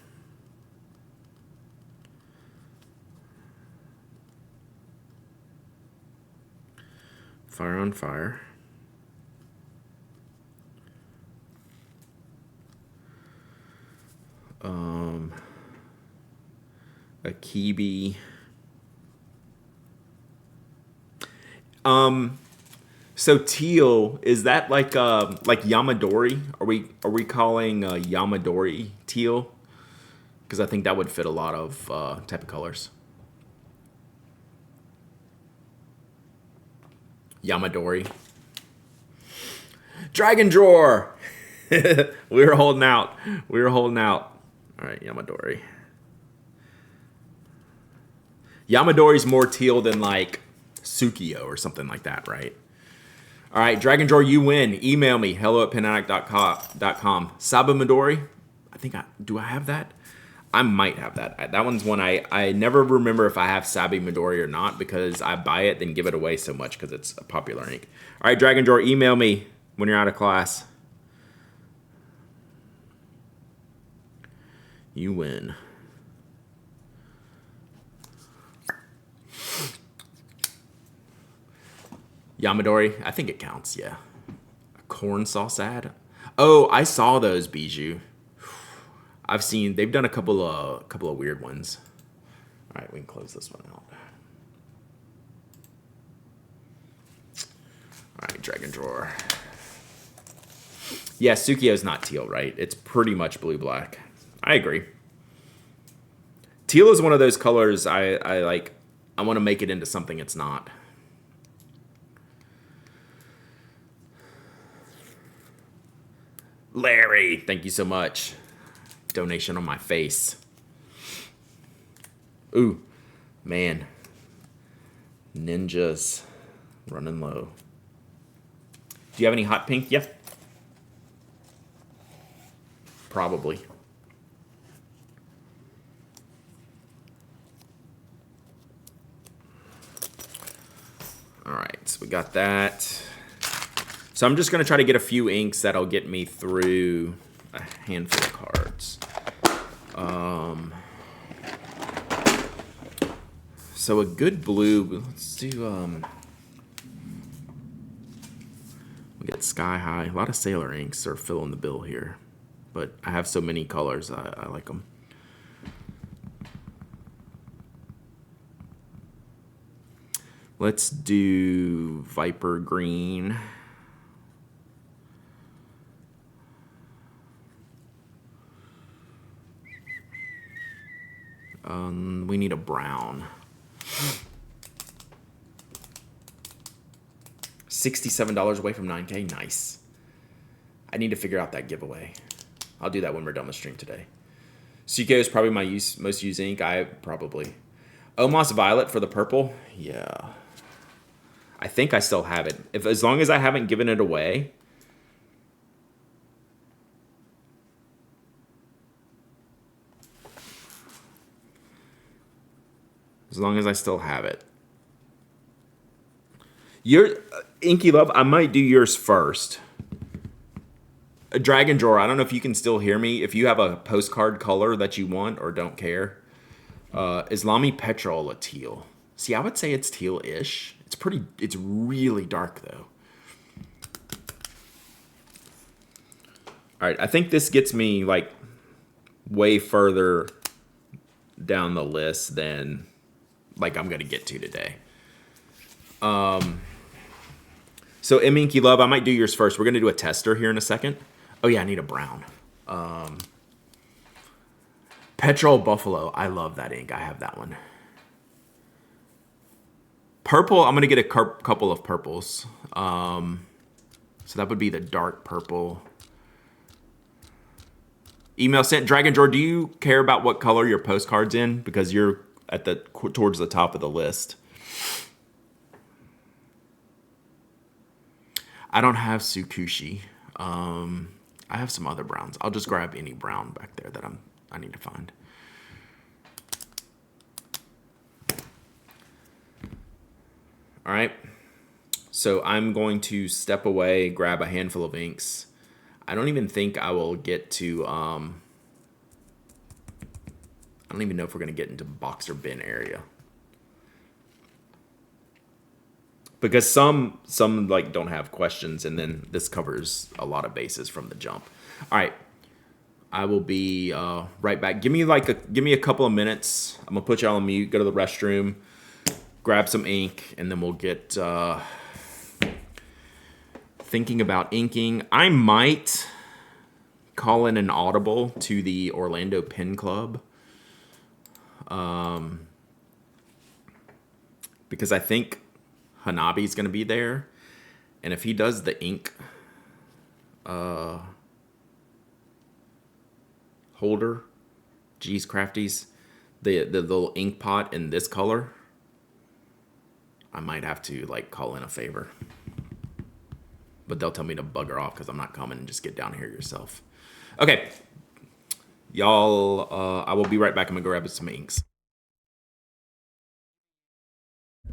Fire on Fire. A Kibi. So teal, is that like Yamadori? Are we calling Yamadori teal? Because I think that would fit a lot of type of colors. Yamadori. Dragon Drawer! We were holding out. We were holding out. All right, Yamadori. Yamadori's more teal than like Tsukio or something like that, right? All right, Dragon Drawer, you win. Email me, hello@penaddict.com. Saba Midori, do I have that? I might have that. That one's one I never remember if I have Sabi Midori or not because I buy it, then give it away so much because it's a popular ink. All right, Dragon Drawer, email me when you're out of class. You win. Yamadori, I think it counts, yeah. A corn sauce ad. Oh, I saw those, Bijou. They've done a couple of weird ones. All right, we can close this one out. All right, Dragon Drawer. Yeah, Tsukio's not teal, right? It's pretty much blue-black. I agree. Teal is one of those colors I like. I want to make it into something it's not. Larry, thank you so much. Donation on my face. Ooh, man. Ninjas running low. Do you have any hot pink? Yeah. Probably. All right, so we got that. So I'm just going to try to get a few inks that'll get me through a handful of cards. So a good blue, let's do, we got Sky High. A lot of Sailor inks are filling the bill here. But I have so many colors, I like them. Let's do Viper Green. We need a brown. $67 away from 9K. Nice. I need to figure out that giveaway. I'll do that when we're done with stream today. Tsukio is probably my most used ink. Probably. Omos Violet for the purple. Yeah. I think I still have it. As long as I haven't given it away. As long as I still have it. Your Inky Love, I might do yours first. A Dragon Drawer, I don't know if you can still hear me. If you have a postcard color that you want or don't care. Islami Petrol, a teal. See, I would say it's teal-ish. It's really dark though. All right, I think this gets me like way further down the list than like I'm gonna get to today. So Inky Love, I might do yours first. We're gonna do a tester here in a second. Oh yeah, I need a brown. Petrol Buffalo, I love that ink. I have that one. Purple, I'm gonna get a couple of purples. So that would be the dark purple. Email sent. Dragon Drawer, do you care about what color your postcard's in? Because you're at towards the top of the list. I don't have Tsukushi. I have some other browns. I'll just grab any brown back there that I need to find. All right. So I'm going to step away, grab a handful of inks. I don't even think I will get to, I don't even know if we're going to get into box or bin area. Because some like don't have questions, and then this covers a lot of bases from the jump. All right, I will be right back. Give me a couple of minutes. I'm gonna put you all on mute. Go to the restroom, grab some ink, and then we'll get thinking about inking. I might call in an audible to the Orlando Pen Club, because I think Hanabi's going to be there. And if he does the ink holder, geez, Crafties, the little ink pot in this color, I might have to like call in a favor. But they'll tell me to bugger off because I'm not coming and just get down here yourself. Okay, y'all, I will be right back. I'm gonna go grab some inks.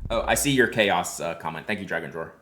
Oh, I see your chaos comment. Thank you, Dragon Drawer.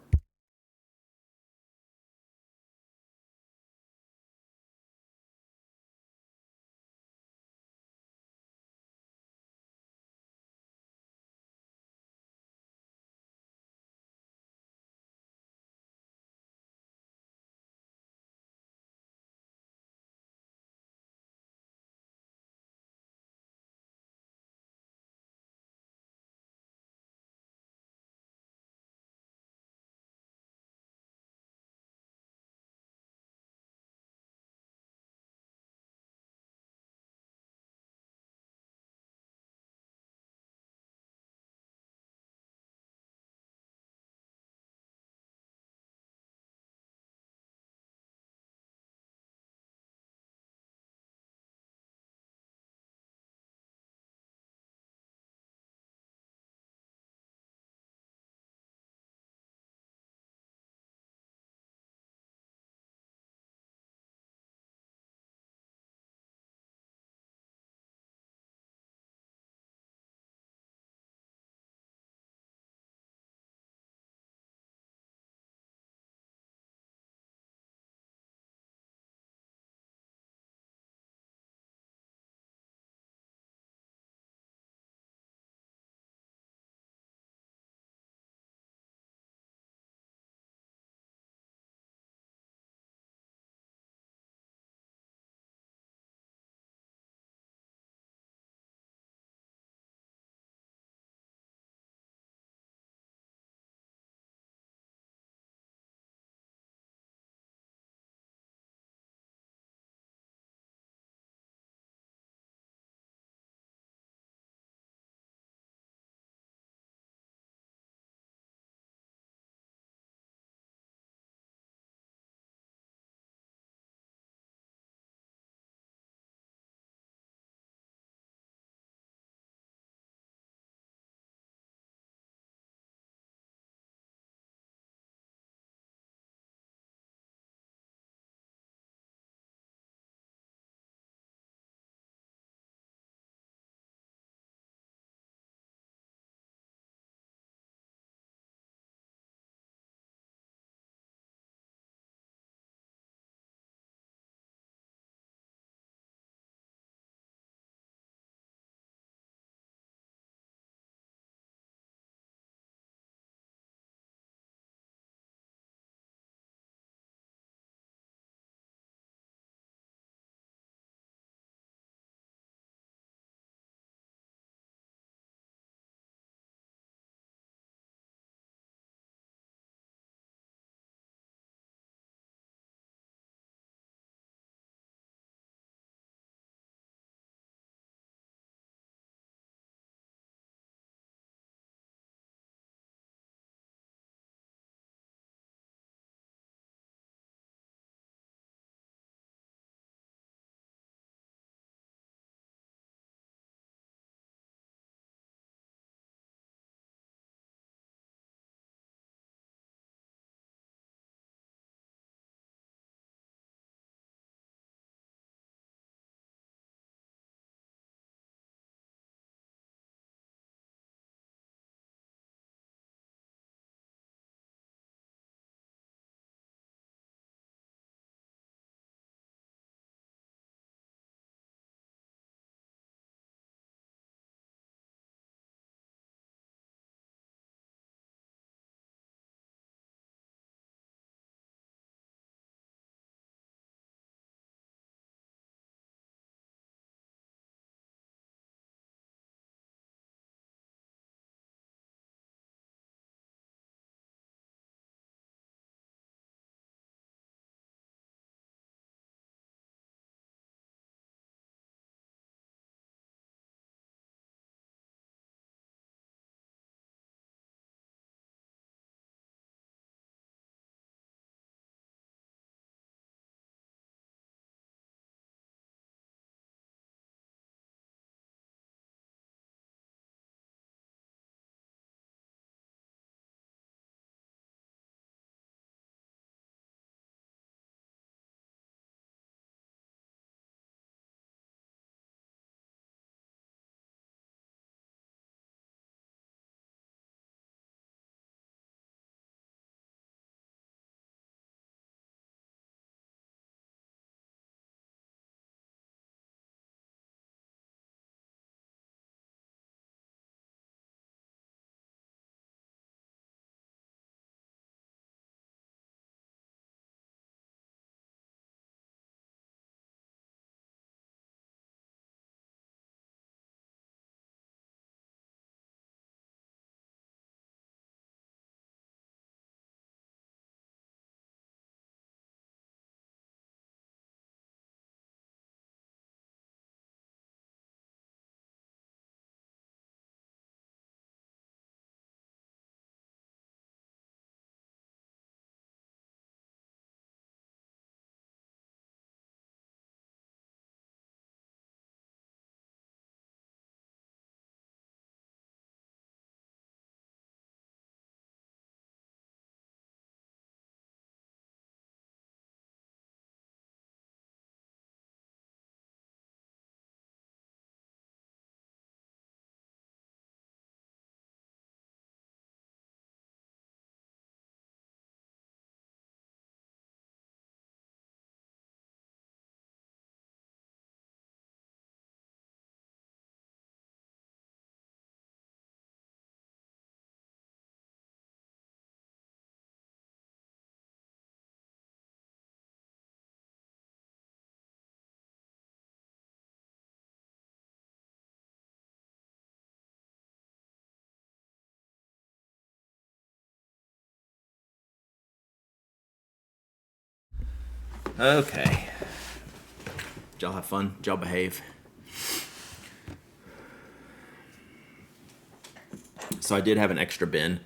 Okay. Did y'all have fun? Did y'all behave? So I did have an extra bin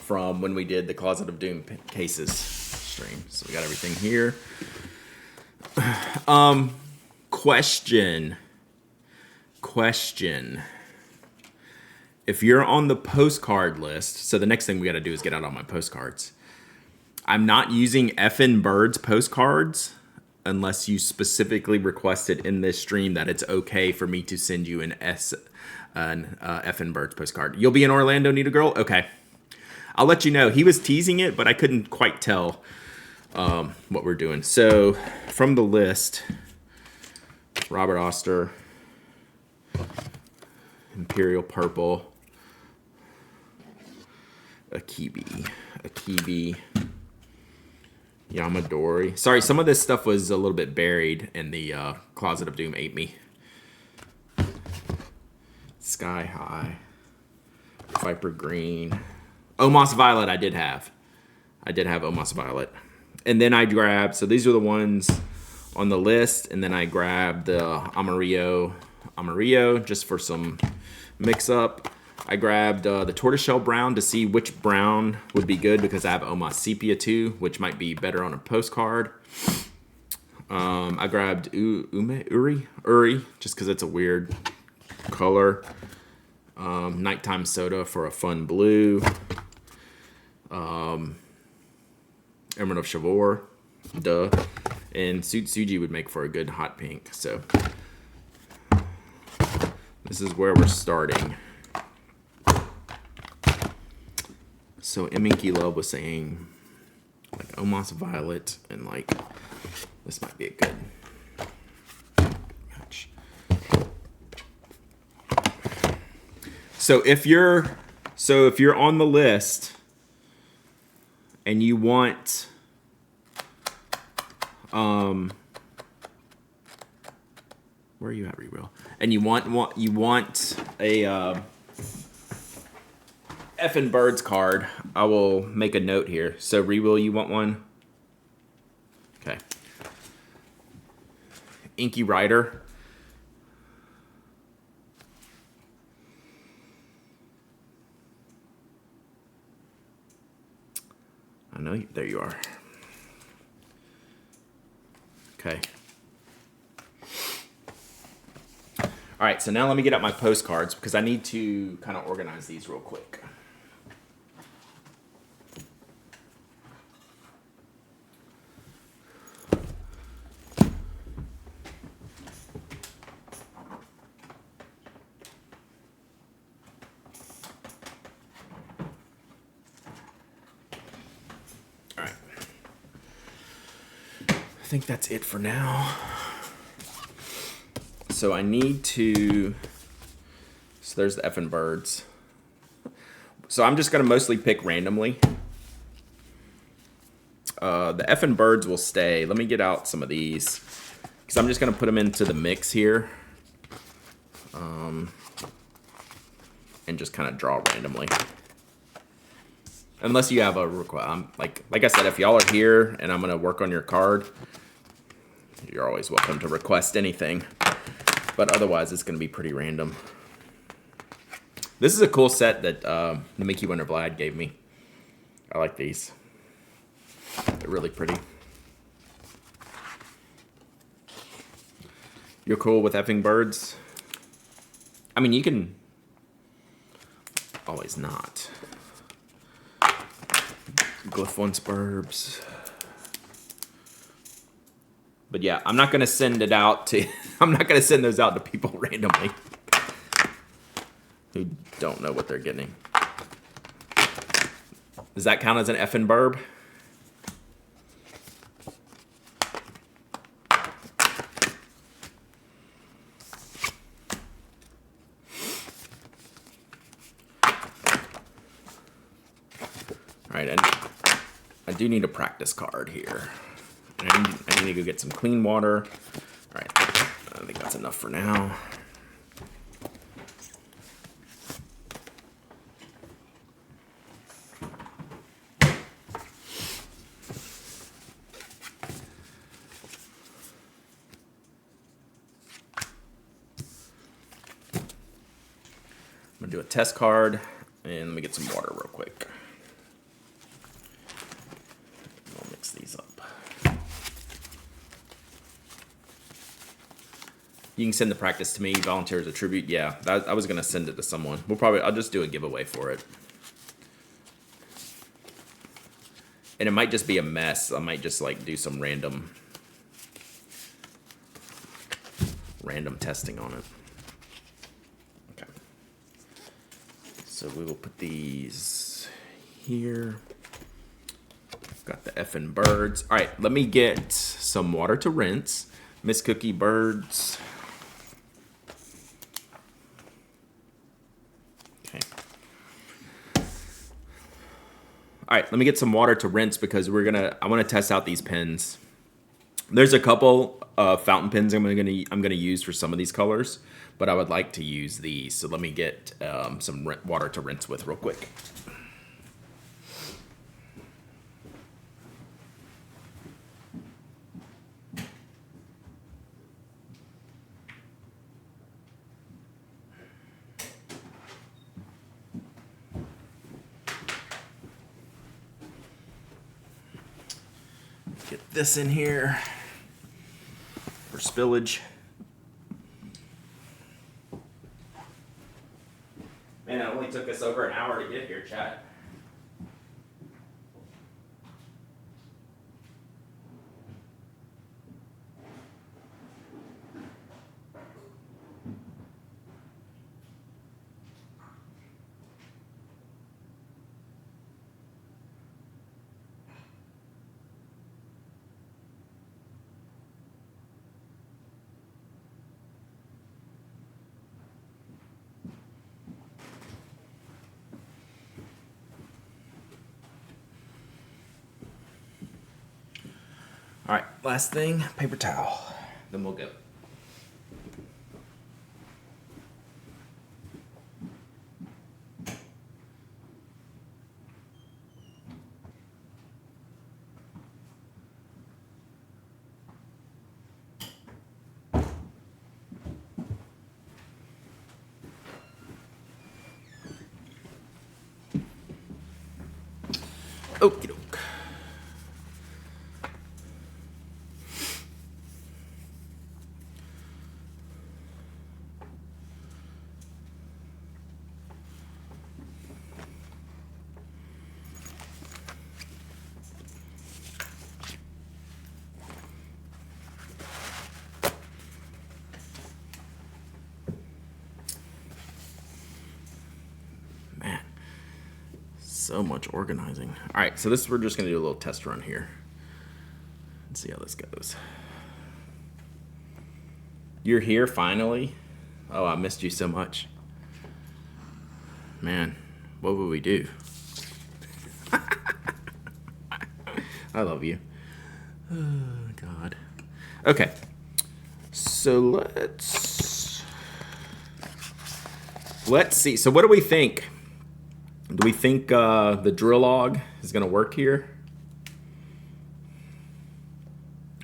from when we did the Closet of Doom cases stream. So we got everything here. Question. If you're on the postcard list, so the next thing we got to do is get out all my postcards. I'm not using effin' birds postcards unless you specifically requested in this stream that it's okay for me to send you an effin' birds postcard. You'll be in Orlando, Need a Girl? Okay. I'll let you know. He was teasing it, but I couldn't quite tell what we're doing. So from the list, Robert Oster, Imperial Purple, Akibi, Yamadori. Sorry, some of this stuff was a little bit buried in the Closet of Doom ate me. Sky High, Viper Green, Omos Violet. I did have Omos Violet, and then I grabbed. So these are the ones on the list, and then I grabbed the Amarillo just for some mix up. I grabbed the Tortoiseshell Brown to see which brown would be good because I have Omos Sepia too, which might be better on a postcard. I grabbed Uri, just because it's a weird color. Nighttime Soda for a fun blue. Emerald of Shavor, duh. And Suji would make for a good hot pink. So this is where we're starting. So Minky Love was saying like Omos Violet and like this might be a good match. So if you're on the list and you want where are you at, Rereal? And you want a effin' birds card, I will make a note here. So Rereal, you want one? Okay. Inky Rider. I know there you are. Okay. All right, so now let me get out my postcards because I need to kind of organize these real quick. All right. I think that's it for now. So I need to, so there's the effing birds. So I'm just going to mostly pick randomly. The effing birds will stay. Let me get out some of these because I'm just going to put them into the mix here. And just kind of draw randomly. Unless you have a request. Like I said, if y'all are here and I'm going to work on your card, you're always welcome to request anything. But otherwise, it's going to be pretty random. This is a cool set that the Mickey Winter Vlad gave me. I like these. They're really pretty. You're cool with effing birds? I mean, you can always not. Glyph Once Burbs. But yeah, I'm not gonna send it out to. I'm not gonna send those out to people randomly who don't know what they're getting. Does that count as an effing burb? All right, and I do need a practice card here. I need to go get some clean water. All right, I think that's enough for now. gonna do a test card, and let me get some water real quick. I'll mix these up. You can send the practice to me, volunteer as a tribute. Yeah, I was gonna send it to someone. I'll just do a giveaway for it. And it might just be a mess. I might just like do some random testing on it. Okay. So we will put these here. Got the effing birds. All right, let me get some water to rinse. Miss Cookie birds. Okay. All right, let me get some water to rinse because I want to test out these pens. There's a couple fountain pens I'm gonna use for some of these colors, but I would like to use these. So let me get some water to rinse with real quick. Get this in here for spillage. Man, it only took us over an hour to get here, chat. All right, last thing, paper towel. Then we'll go. Okie doke. So much organizing. All right, so we're just gonna do a little test run here. Let's see how this goes. You're here finally? Oh, I missed you so much. Man, what would we do? I love you. Oh, God. Okay, so let's see. So what do we think? Do we think the drill log is going to work here?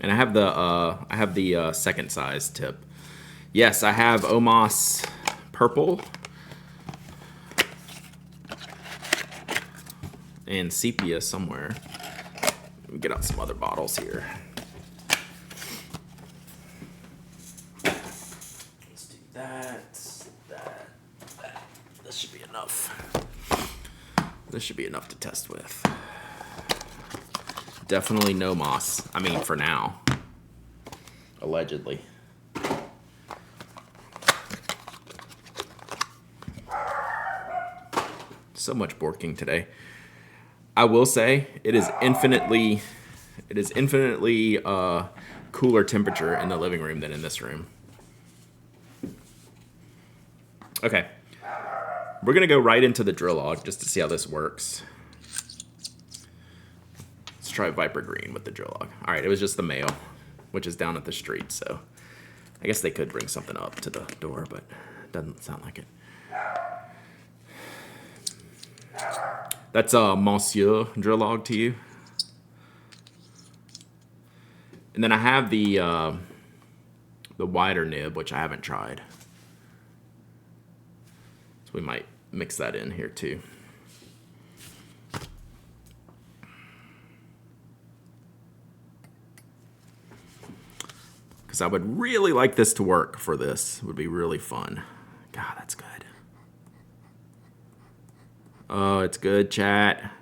And I have the second size tip. Yes, I have Omos purple and sepia somewhere. Let me get out some other bottles here. Let's do that. This should be enough. This should be enough to test with. Definitely no moss. I mean, for now. Allegedly. So much borking today. I will say it is infinitely cooler temperature in the living room than in this room. Okay. We're going to go right into the drill log just to see how this works. Let's try Viper Green with the drill log. All right, it was just the mail, which is down at the street, so I guess they could bring something up to the door, but it doesn't sound like it. That's a Monsieur drill log to you. And then I have the wider nib, which I haven't tried. So we might mix that in here too. Because I would really like this to work for this. It would be really fun. God, that's good. Oh, it's good, chat.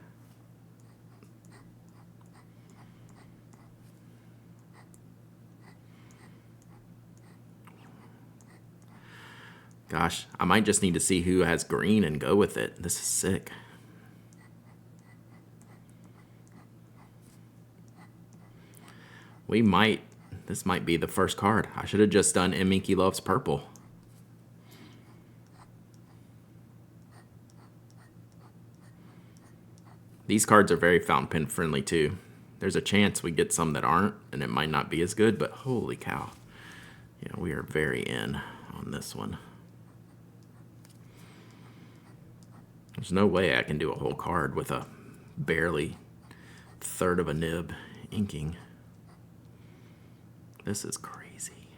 Gosh, I might just need to see who has green and go with it. This is sick. This might be the first card. I should have just done M. Inky Loves Purple. These cards are very fountain pen friendly too. There's a chance we get some that aren't, and it might not be as good, but holy cow. Yeah, we are very in on this one. There's no way I can do a whole card with a barely third of a nib inking. This is crazy.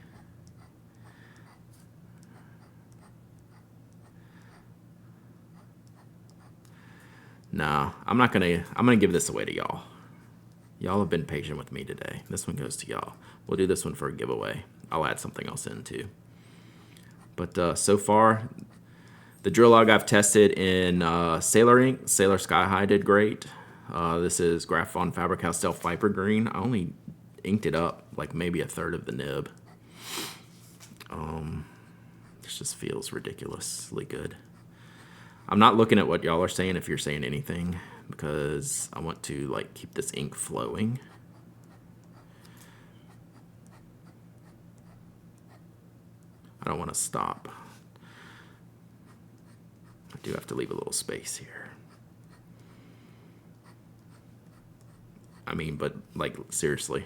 No, I'm gonna give this away to y'all. Y'all have been patient with me today. This one goes to y'all. We'll do this one for a giveaway. I'll add something else in too. But so far, the drill log I've tested in Sailor ink, Sailor Sky High did great. This is Graphon Faber-Castell Viper Green. I only inked it up like maybe a third of the nib. This just feels ridiculously good. I'm not looking at what y'all are saying if you're saying anything, because I want to like keep this ink flowing. I don't want to stop. I do have to leave a little space here. I mean, but like seriously.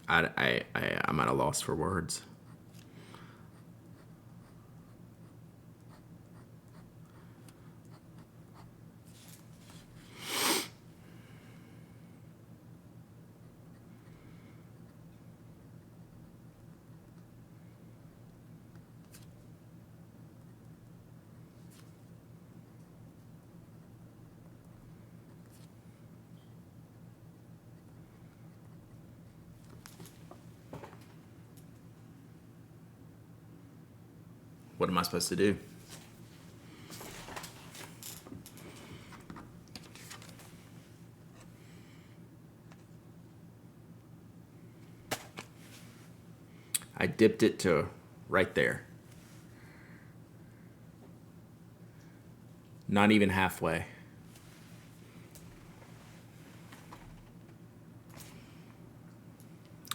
I'm at a loss for words. What am I supposed to do? I dipped it to right there. Not even halfway.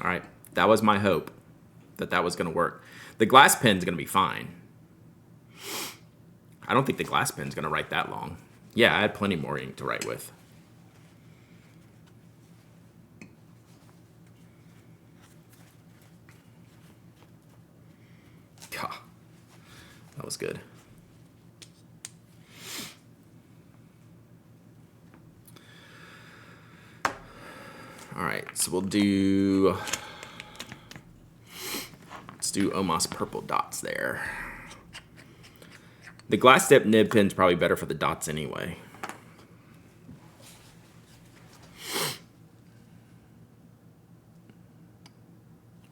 All right, that was my hope that was going to work. The glass pen's going to be fine. I don't think the glass pen's going to write that long. Yeah, I had plenty more ink to write with. God, that was good. All right, so let's do Omos purple dots there. The glass tip nib pen's probably better for the dots anyway.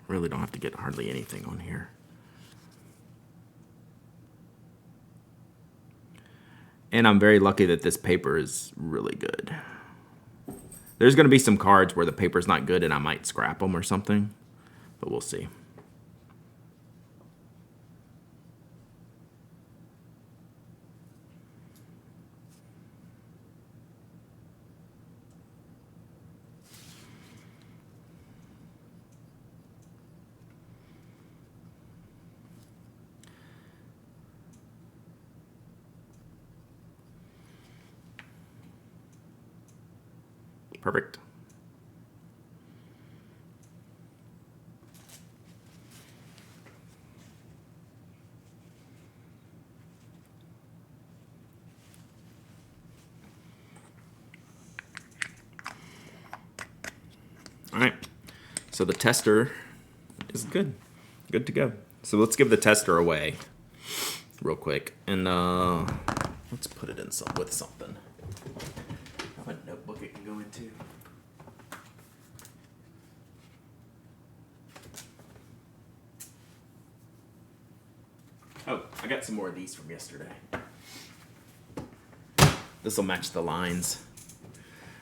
Really don't have to get hardly anything on here. And I'm very lucky that this paper is really good. There's going to be some cards where the paper's not good and I might scrap them or something, but we'll see. Perfect. All right. So the tester is good. Good to go. So let's give the tester away real quick. And let's put it in with something. I have a notebook it can go into. Oh, I got some more of these from yesterday. This will match the lines.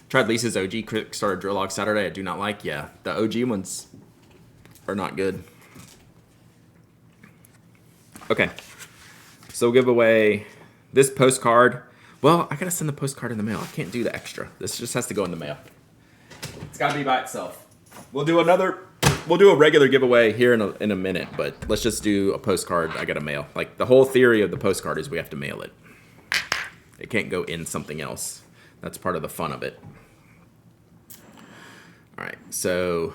Tried Lisa's OG Kickstarter drill log Saturday. I do not like. Yeah, the OG ones are not good. Okay, so we'll give away this postcard. Well, I gotta send the postcard in the mail. I can't do the extra. This just has to go in the mail. It's gotta be by itself. We'll do a regular giveaway here in a minute, but let's just do a postcard I gotta mail. Like, the whole theory of the postcard is we have to mail it. It can't go in something else. That's part of the fun of it. All right, so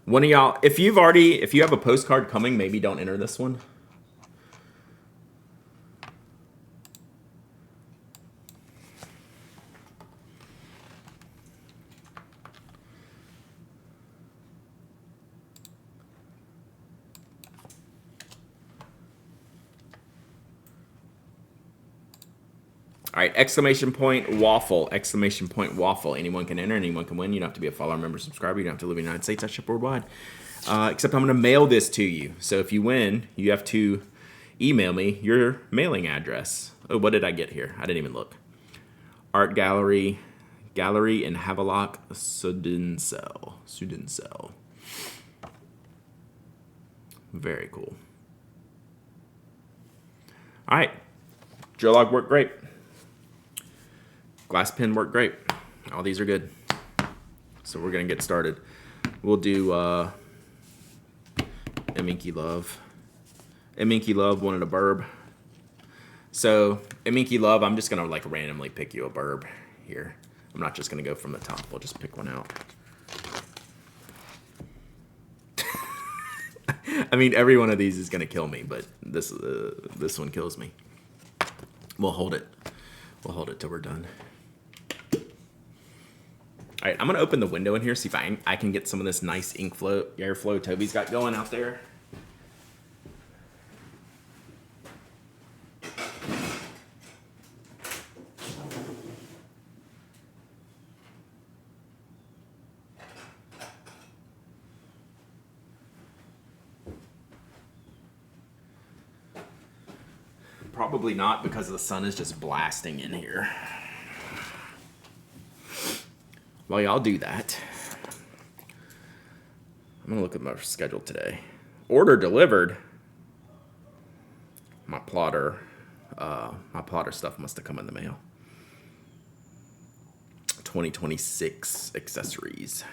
one of y'all, if you have a postcard coming, maybe don't enter this one. All right, exclamation point waffle, exclamation point waffle. Anyone can enter, anyone can win. You don't have to be a follower, member, subscriber. You don't have to live in the United States. I ship worldwide. Except I'm going to mail this to you. So if you win, you have to email me your mailing address. Oh, what did I get here? I didn't even look. Art Gallery in Havelock, Sudincell. Very cool. All right, drill log worked great. Glass pen worked great. All these are good. So we're going to get started. We'll do Inky Love. Inky Love wanted a burb. So Inky Love, I'm just going to like randomly pick you a burb here. I'm not just going to go from the top. We'll just pick one out. I mean, every one of these is going to kill me, but this one kills me. We'll hold it. We'll hold it till we're done. All right, I'm going to open the window in here, see if I can get some of this nice airflow Toby's got going out there. Probably not, because the sun is just blasting in here. While y'all do that, I'm gonna look at my schedule today. Order delivered. My plotter stuff must have come in the mail. 2026 accessories.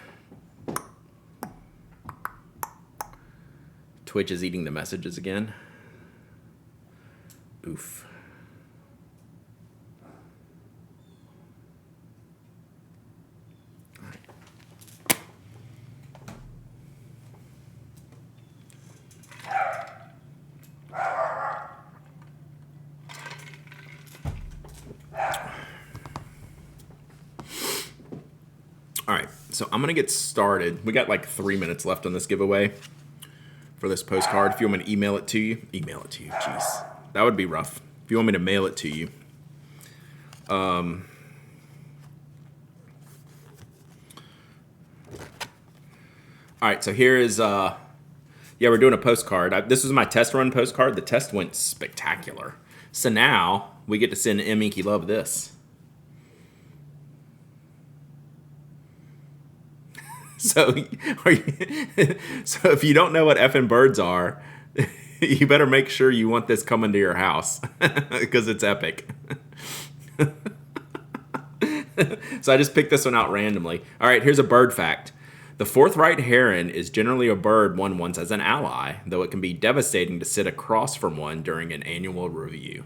Twitch is eating the messages again. Oof. All right, so I'm gonna get started. We got like 3 minutes left on this giveaway for this postcard. If you want me to email it to you. Jeez, that would be rough. If you want me to mail it to you, all right. So here is yeah, we're doing a postcard. This was my test run postcard. The test went spectacular. So now we get to send Inky Love this. So if you don't know what effing birds are, you better make sure you want this coming to your house because it's epic. So I just picked this one out randomly. All right, here's a bird fact. The forthright heron is generally a bird one wants as an ally, though it can be devastating to sit across from one during an annual review.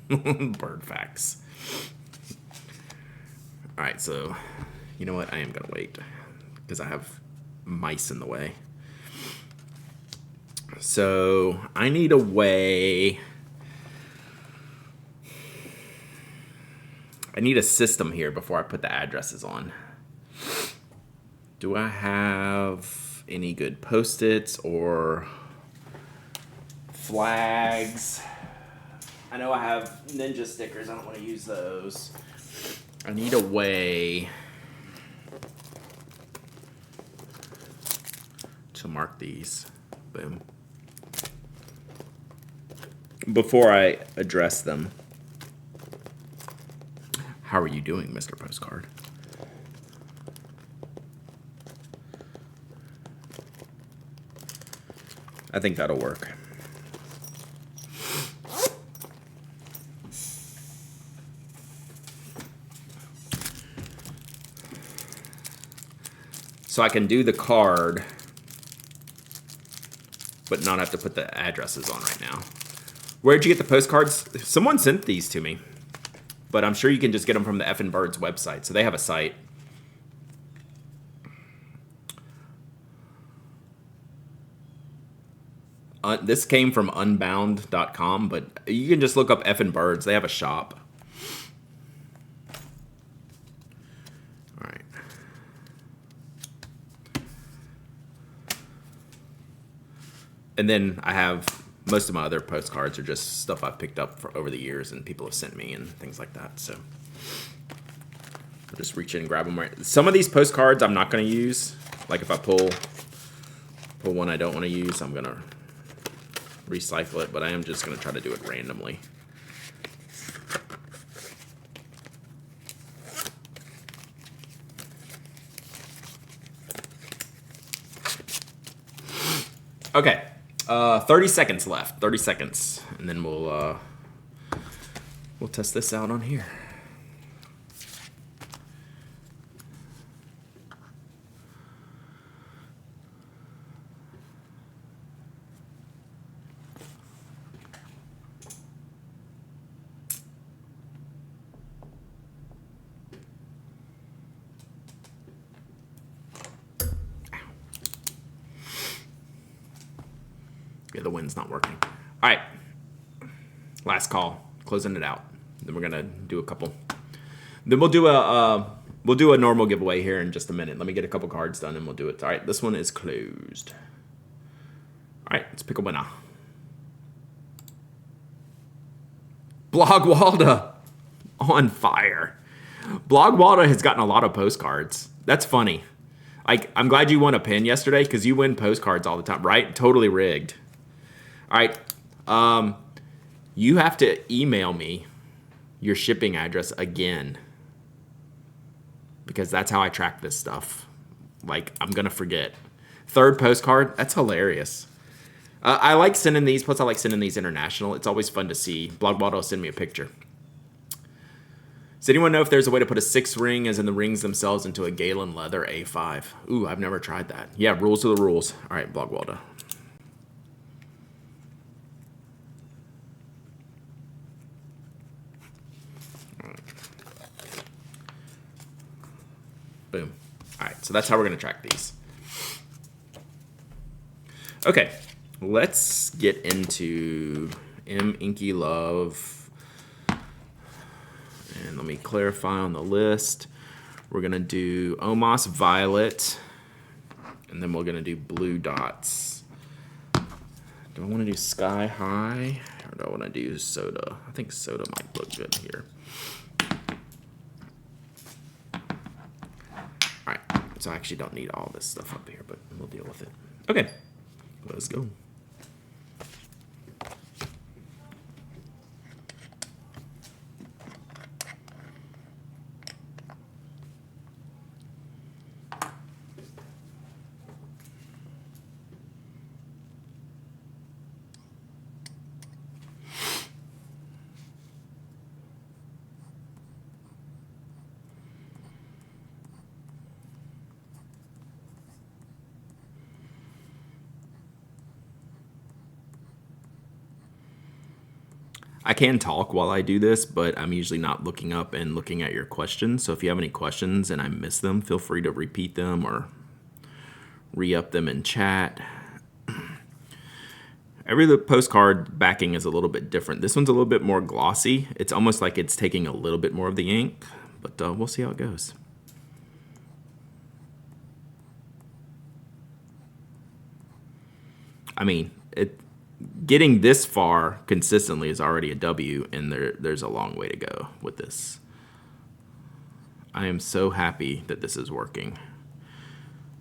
Bird facts. All right, so you know what? I am going to wait because I have mice in the way. So I need a way. I need a system here before I put the addresses on. Do I have any good Post-its or flags? I know I have Ninja stickers. I don't want to use those. I need a way to mark these. Boom. Before I address them. How are you doing, Mr. Postcard? I think that'll work. So I can do the card, but not have to put the addresses on right now. Where'd you get the postcards? Someone sent these to me, but I'm sure you can just get them from the Effin' Birds website. So they have a site. This came from unbound.com, but you can just look up Effin' Birds. They have a shop. All right. And then I have most of my other postcards are just stuff I've picked up for over the years and people have sent me and things like that. So I'll just reach in and grab them. Right. Some of these postcards I'm not going to use. Like if I pull one I don't want to use, I'm going to recycle it, but I am just going to try to do it randomly. Okay, 30 seconds left. 30 seconds, and then we'll test this out on here. Yeah, the wind's not working. All right, last call, closing it out. Then we're gonna do a couple. Then we'll do a normal giveaway here in just a minute. Let me get a couple cards done and we'll do it. All right, this one is closed. All right, let's pick a winner. Blog Walda on fire. Blog Walda has gotten a lot of postcards. That's funny. I'm glad you won a pin yesterday because you win postcards all the time, right? Totally rigged. All right, you have to email me your shipping address again because that's how I track this stuff. Like, I'm going to forget. Third postcard, that's hilarious. I like sending these, plus I like sending these international. It's always fun to see. Blogwater will send me a picture. Does anyone know if there's a way to put a 6 ring, as in the rings themselves, into a Galen leather A5? Ooh, I've never tried that. Yeah, rules are the rules. All right, Blogwater. Boom. All right, so that's how we're going to track these. Okay, let's get into M. Inky Love. And let me clarify on the list. We're going to do Omos Violet, and then we're going to do Blue Dots. Do I want to do Sky High, or do I want to do Soda? I think Soda might look good here. So I actually don't need all this stuff up here, but we'll deal with it. Okay, let's go. I can talk while I do this, but I'm usually not looking up and looking at your questions. So if you have any questions and I miss them, feel free to repeat them or re-up them in chat. Every postcard backing is a little bit different. This one's a little bit more glossy. It's almost like it's taking a little bit more of the ink, but we'll see how it goes. I mean, getting this far consistently is already a W, and there's a long way to go with this. I am so happy that this is working.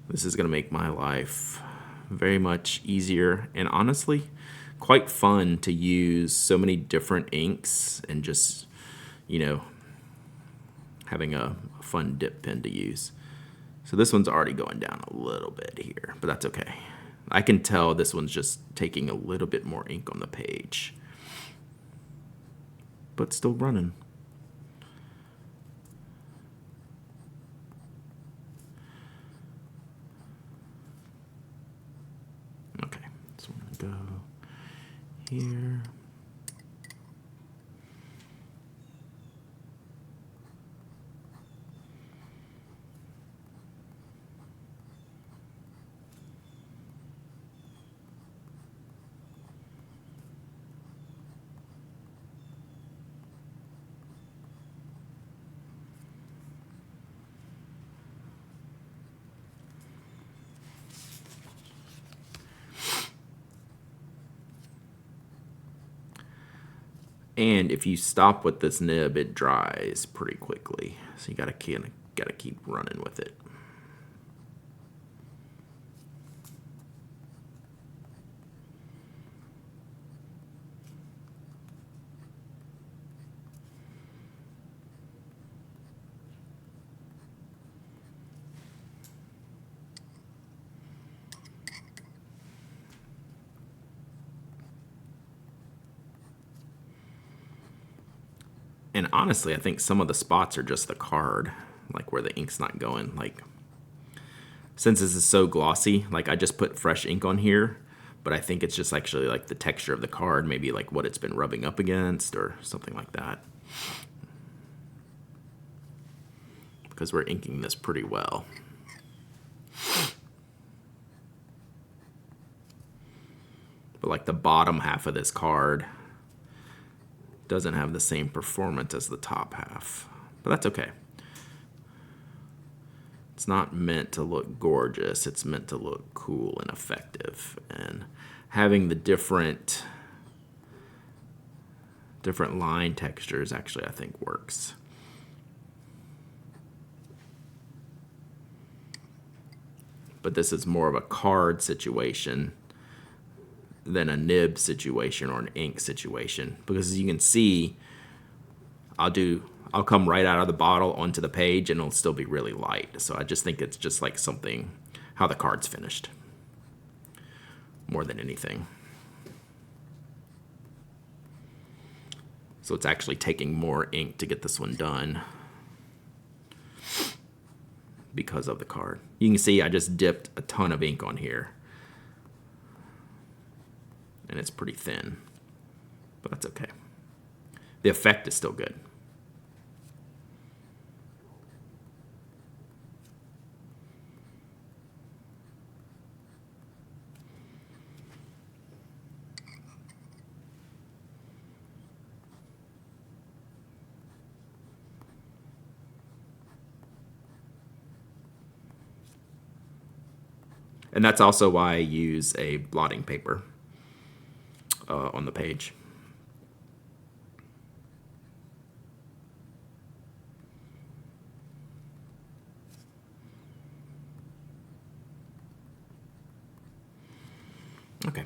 This is going to make my life very much easier and honestly quite fun to use so many different inks and just, having a fun dip pen to use. So this one's already going down a little bit here, but that's okay. I can tell this one's just taking a little bit more ink on the page, but still running. Okay, so I'm gonna go here. And if you stop with this nib, it dries pretty quickly. So you gotta keep running with it. And honestly, I think some of the spots are just the card, like where the ink's not going. Like, since this is so glossy, like I just put fresh ink on here, but I think it's just actually like the texture of the card, maybe like what it's been rubbing up against or something like that. Because we're inking this pretty well. But like the bottom half of this card doesn't have the same performance as the top half, but that's okay. It's not meant to look gorgeous, it's meant to look cool and effective, and having the different line textures actually I think works. But this is more of a card situation than a nib situation or an ink situation, because as you can see, I'll come right out of the bottle onto the page and it'll still be really light. So I just think it's just like something, how the card's finished more than anything. So it's actually taking more ink to get this one done because of the card. You can see I just dipped a ton of ink on here, and it's pretty thin, but that's okay. The effect is still good. And that's also why I use a blotting paper on the page. Okay.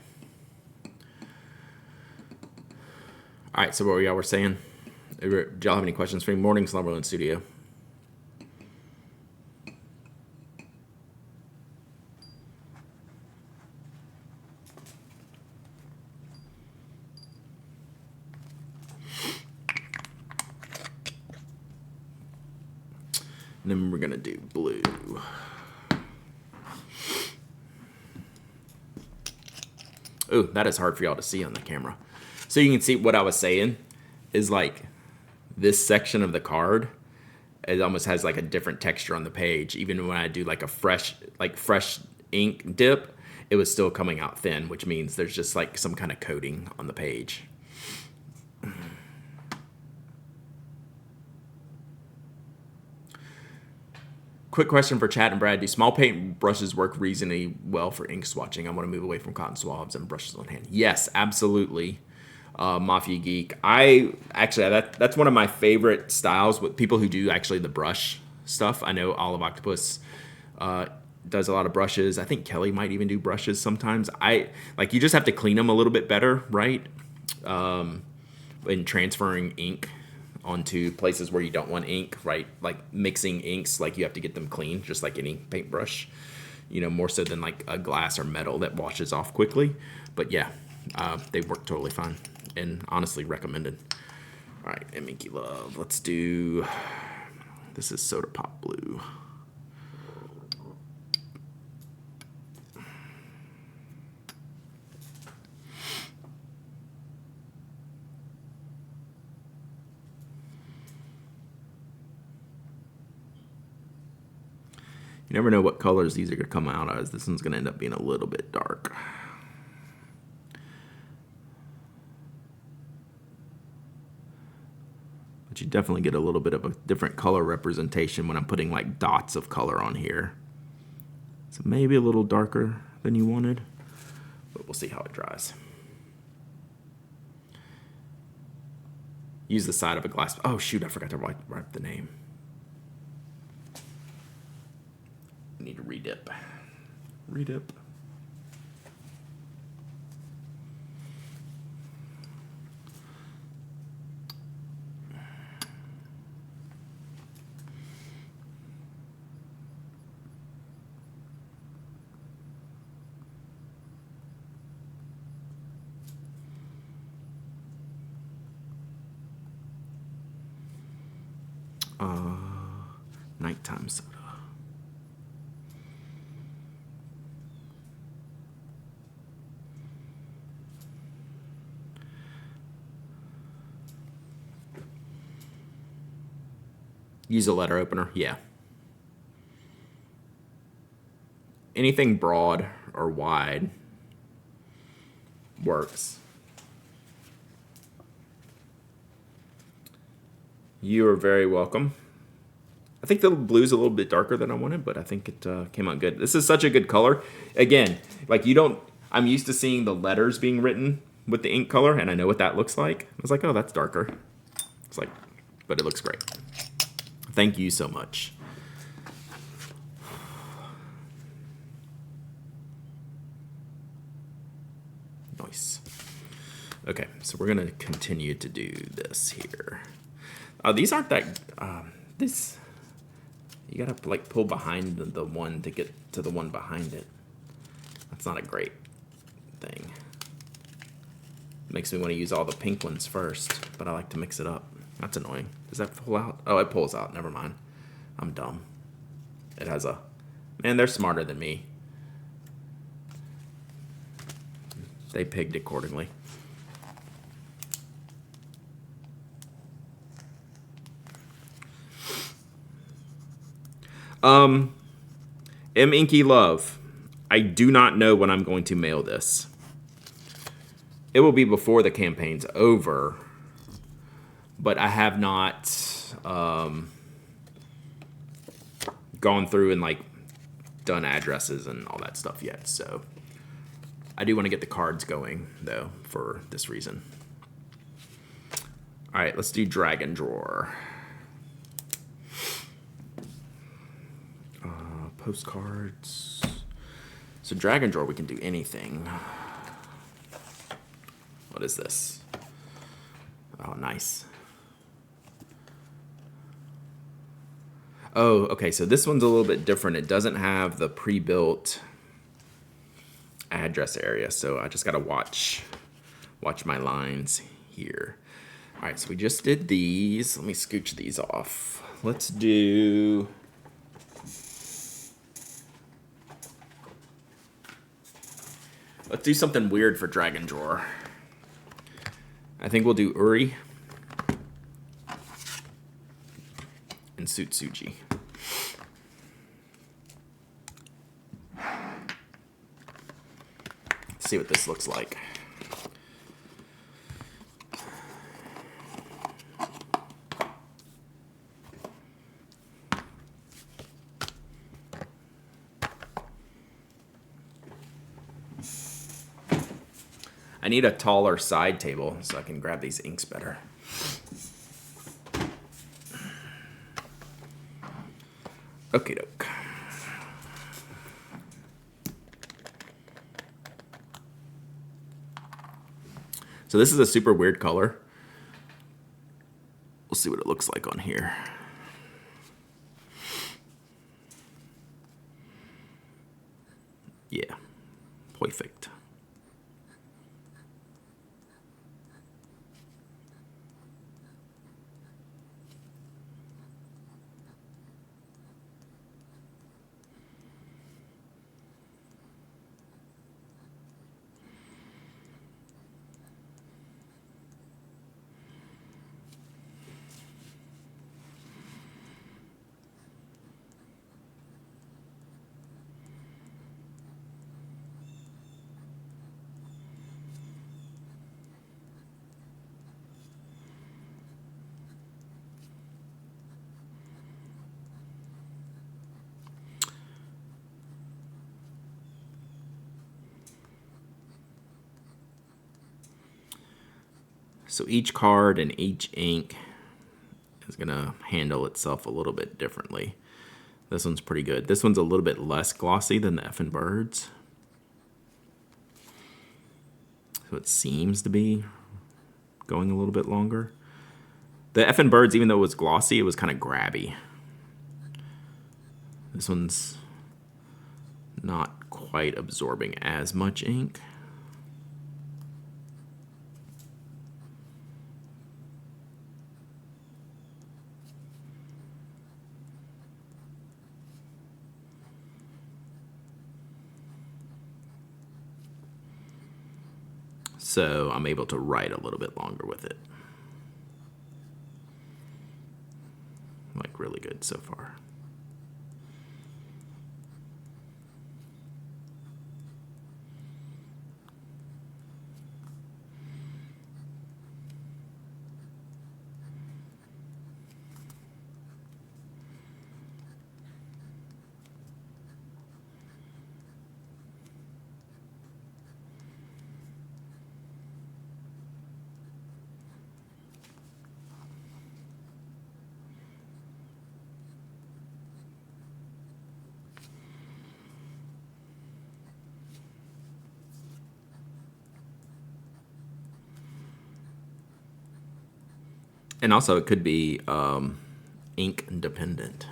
All right, so what y'all were saying? Did y'all have any questions for me? Morning, Slumberland Studio. And then we're gonna do blue. Ooh, that is hard for y'all to see on the camera. So you can see what I was saying is like this section of the card, it almost has like a different texture on the page. Even when I do like a fresh ink dip, it was still coming out thin, which means there's just like some kind of coating on the page. Quick question for Chad and Brad. Do small paint brushes work reasonably well for ink swatching? I want to move away from cotton swabs and brushes on hand. Yes, absolutely. Mafia Geek. That's one of my favorite styles with people who do actually the brush stuff. I know Olive Octopus does a lot of brushes. I think Kelly might even do brushes sometimes. You just have to clean them a little bit better, right? In transferring ink onto places where you don't want ink, right? Like mixing inks, like you have to get them clean, just like any paintbrush, more so than like a glass or metal that washes off quickly. But yeah, they work totally fine and honestly recommended. All right, and Minky Love. Let's do, this is Soda Pop Blue. You never know what colors these are going to come out as. This one's going to end up being a little bit dark. But you definitely get a little bit of a different color representation when I'm putting like dots of color on here. So maybe a little darker than you wanted, but we'll see how it dries. Use the side of a glass. Oh shoot, I forgot to write the name. Need to redip. Redip. Nighttime soda. Use a letter opener, yeah. Anything broad or wide works. You are very welcome. I think the blue's a little bit darker than I wanted, but I think it came out good. This is such a good color. Again, like I'm used to seeing the letters being written with the ink color, and I know what that looks like. I was like, oh, that's darker. It's like, but it looks great. Thank you so much. Nice. Okay, so we're gonna continue to do this here. These aren't that. This you gotta like pull behind the one to get to the one behind it. That's not a great thing. Makes me want to use all the pink ones first, but I like to mix it up. That's annoying. Does that pull out? Oh, it pulls out. Never mind. I'm dumb. It has a... Man, they're smarter than me. They pigged accordingly. M. Inky Love. I do not know when I'm going to mail this. It will be before the campaign's over, but I have not gone through and like done addresses and all that stuff yet. So I do want to get the cards going though for this reason. All right, let's do Dragon Drawer. Postcards. So Dragon Drawer, we can do anything. What is this? Oh, nice. Oh, okay, so this one's a little bit different. It doesn't have the pre-built address area, so I just gotta watch my lines here. All right, so we just did these. Let me scooch these off. Let's do... Let's do something weird for Dragon Drawer. I think we'll do Uri and Sutsuji. Let's see what this looks like. I need a taller side table so I can grab these inks better. Okie doke. So this is a super weird color. We'll see what it looks like on here. Yeah, perfect. So each card and each ink is gonna handle itself a little bit differently. This one's pretty good. This one's a little bit less glossy than the Effin' Birds. So it seems to be going a little bit longer. The Effin' Birds, even though it was glossy, it was kind of grabby. This one's not quite absorbing as much ink. So I'm able to write a little bit longer with it. Like really good so far. And also it could be ink dependent.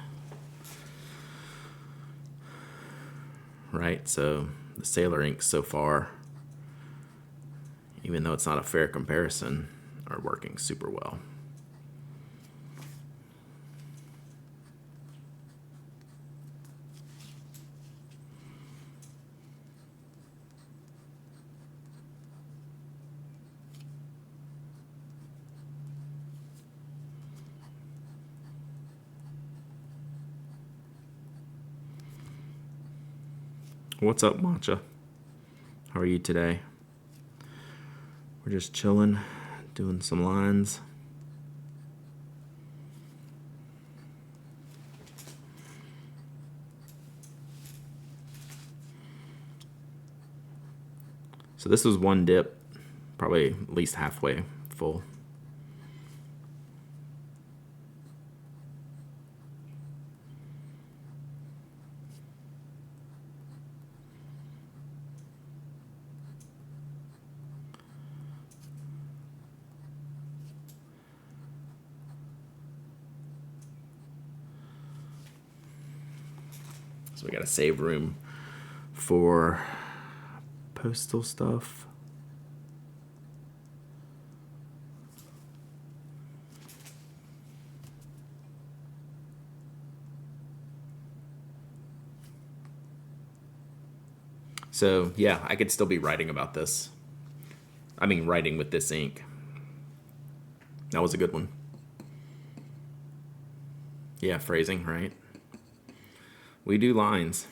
Right? So the Sailor inks so far, even though it's not a fair comparison, are working super well. What's up, Matcha? How are you today? We're just chilling, doing some lines. So this was one dip, probably at least halfway full. So we got to save room for postal stuff. So yeah, I could still be writing about this. I mean, writing with this ink. That was a good one. Yeah, phrasing, right? We do lines.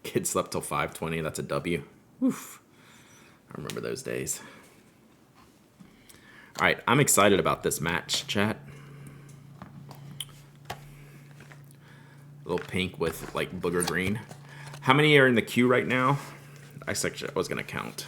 Kids slept till 5:20. That's a W. Oof. I remember those days. All right, I'm excited about this match, chat. A little pink with like booger green. How many are in the queue right now? I was gonna count.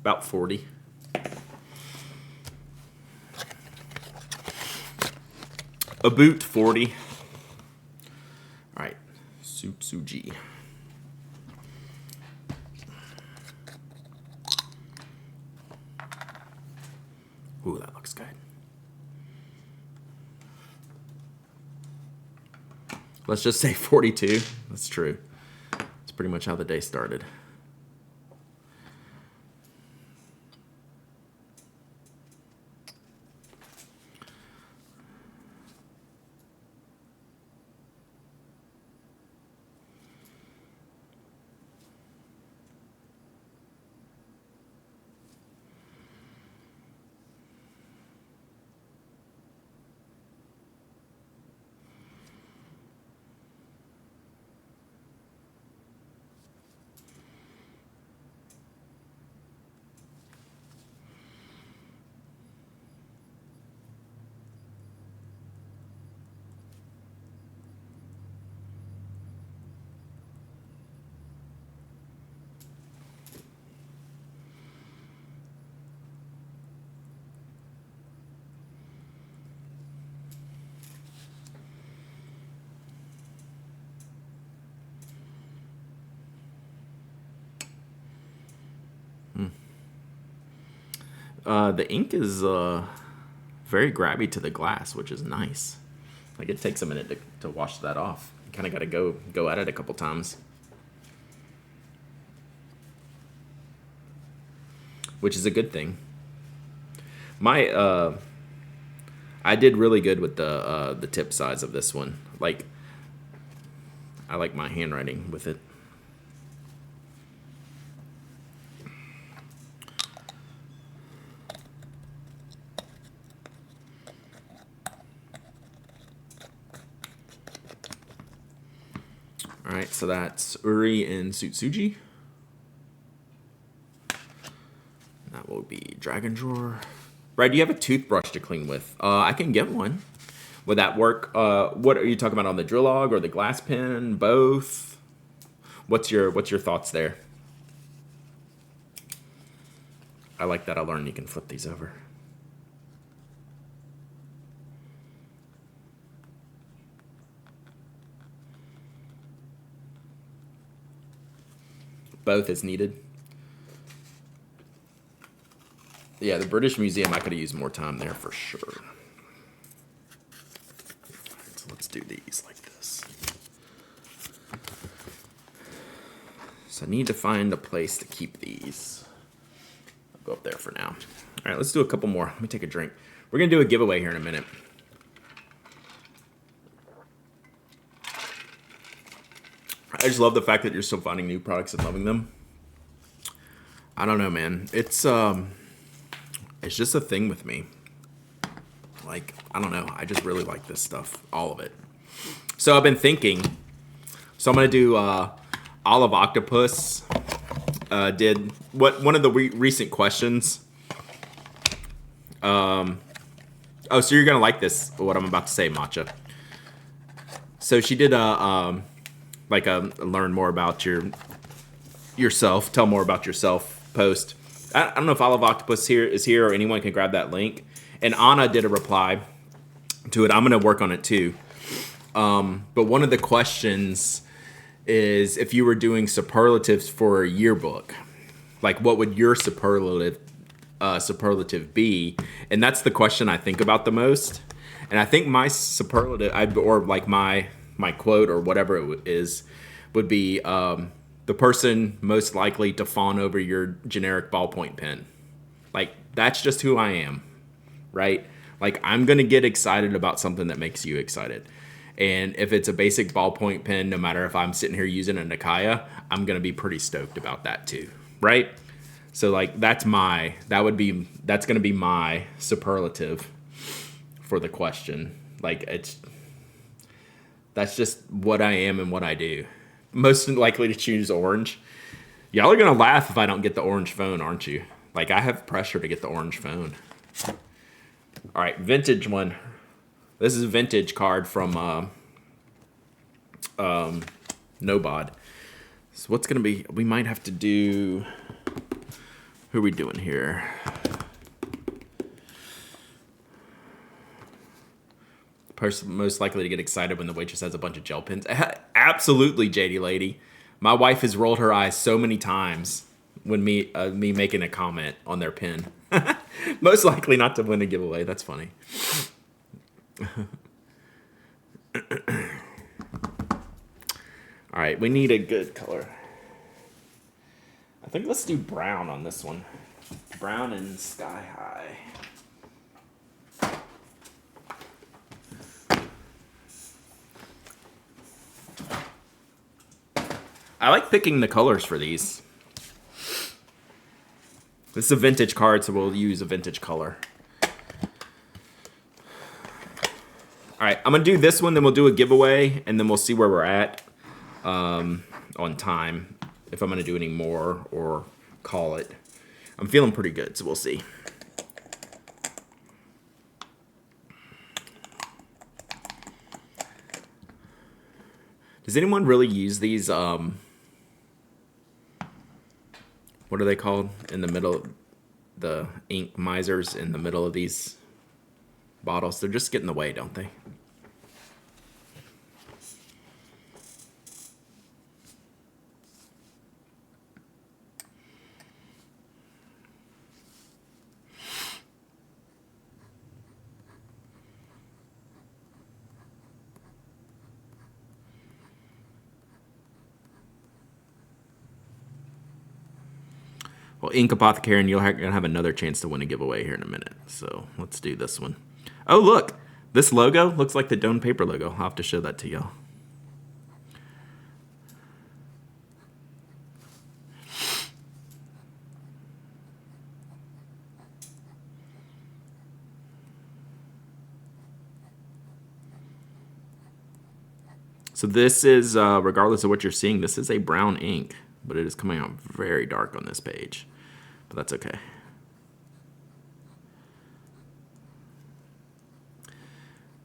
About 40. A boot, 40. All right, stjude. Ooh, that looks good. Let's just say 42. That's true. That's pretty much how the day started. The ink is very grabby to the glass, which is nice. Like it takes a minute to wash that off. You kind of got to go at it a couple times, which is a good thing. I did really good with the tip size of this one. Like I like my handwriting with it. All right, so that's Uri and stjude. That will be Dragon Drawer. Brad, do you have a toothbrush to clean with? I can get one. Would that work? What are you talking about on the drill log or the glass pen? Both. What's your thoughts there? I like that. I learned you can flip these over. Both is needed. Yeah, the British Museum, I could have used more time there for sure. Right, so let's do these like this. So I need to find a place to keep these. I'll go up there for now. All right, let's do a couple more. Let me take a drink. We're going to do a giveaway here in a minute. I just love the fact that you're still finding new products and loving them. I don't know, man. It's just a thing with me. Like, I don't know. I just really like this stuff, all of it. So I've been thinking. So I'm gonna do Olive Octopus. Did one of the recent questions. Oh, so you're gonna like this? What I'm about to say, Matcha. So she did like a learn more about yourself, tell more about yourself post. I don't know if Olive Octopus is here or anyone can grab that link. And Anna did a reply to it. I'm going to work on it too. But one of the questions is if you were doing superlatives for a yearbook, like what would your superlative be? And that's the question I think about the most. And I think my superlative, or like my my quote or whatever is would be the person most likely to fawn over your generic ballpoint pen. Like, that's just who I am, right? Like, I'm going to get excited about something that makes you excited. And if it's a basic ballpoint pen, no matter if I'm sitting here using a Nikaya, I'm going to be pretty stoked about that too, right? So like that's going to be my superlative for the question. Like that's just what I am and what I do. Most likely to choose orange. Y'all are going to laugh if I don't get the orange phone, aren't you? Like, I have pressure to get the orange phone. All right, vintage one. This is a vintage card from Nobod. So what's going to be, we might have to do, who are we doing here? Person most likely to get excited when the waitress has a bunch of gel pens. Absolutely, JD Lady. My wife has rolled her eyes so many times when me making a comment on their pen. Most likely not to win a giveaway. That's funny. All right, we need a good color. I think let's do brown on this one. Brown and sky high. I like picking the colors for these. This is a vintage card, so we'll use a vintage color. All right, I'm going to do this one, then we'll do a giveaway, and then we'll see where we're at on time, if I'm going to do any more or call it. I'm feeling pretty good, so we'll see. Does anyone really use these, what are they called in the middle, the ink misers in the middle of these bottles? They're just getting in the way, don't they? Well, Ink Apothecary, and you're going to have another chance to win a giveaway here in a minute. So let's do this one. Oh, look. This logo looks like the Doan Paper logo. I'll have to show that to y'all. So this is, regardless of what you're seeing, this is a brown ink, but it is coming out very dark on this page. But that's okay.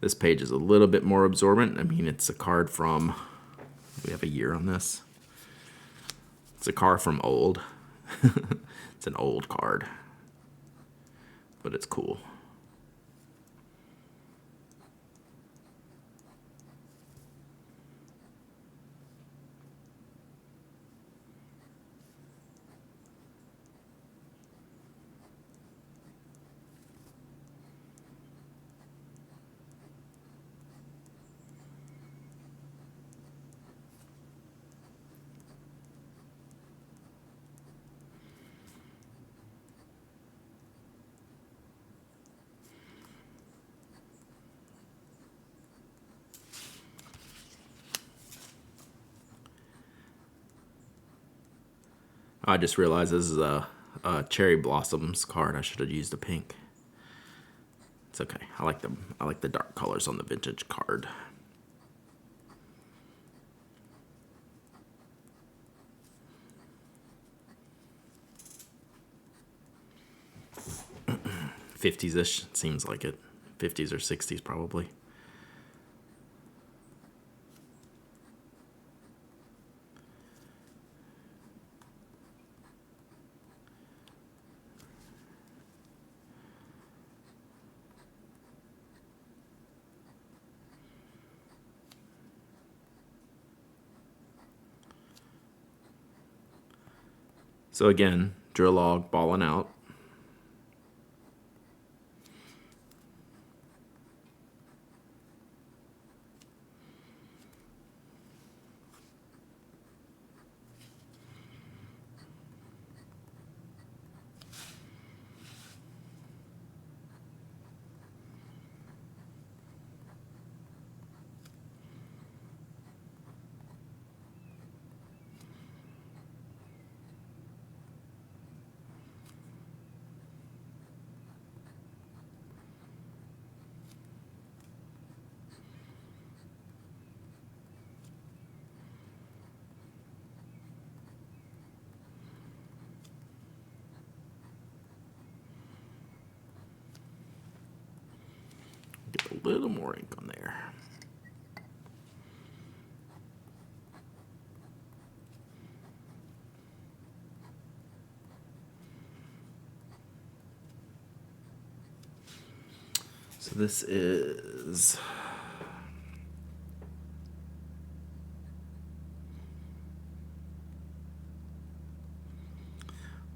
This page is a little bit more absorbent. I mean, it's a card from, we have a year on this. It's a card from old. It's an old card, but it's cool. I just realized this is a Cherry Blossoms card. I should have used a pink. It's okay. I like the dark colors on the vintage card. '50s-ish, seems like it. 50s or 60s probably. So again, drill log, balling out. little more ink on there. So this is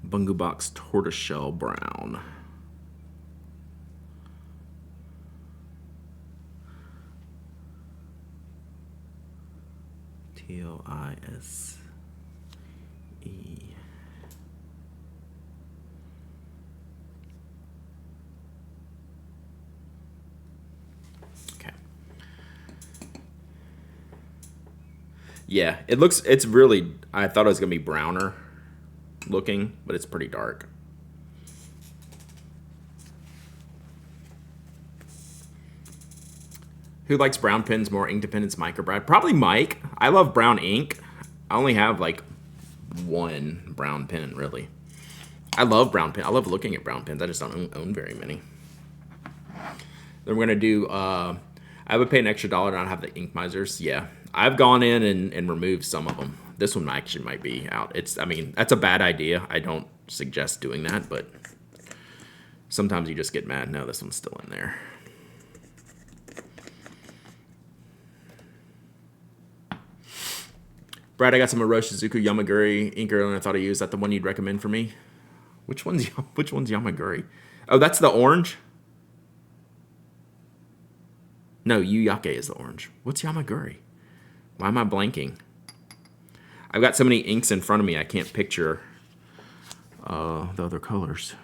Bungu Box Tortoiseshell Brown. TOISE. Okay. Yeah, it's really, I thought it was going to be browner looking, but it's pretty dark. Who likes brown pens more, Ink Dependence, Mike or Brad? Probably Mike. I love brown ink. I only have like one brown pen, really. I love brown pen. I love looking at brown pens. I just don't own very many. Then we're going to do, I would pay an extra $1 to not have the ink misers. Yeah, I've gone in and removed some of them. This one actually might be out. I mean, that's a bad idea. I don't suggest doing that, but sometimes you just get mad. No, this one's still in there. Brad, I got some Orochi Shizuku Yamaguri ink earlier, and I thought I used that the one you'd recommend for me. Which one's Yamaguri? Oh, that's the orange? No, Yuyake is the orange. What's Yamaguri? Why am I blanking? I've got so many inks in front of me, I can't picture the other colors.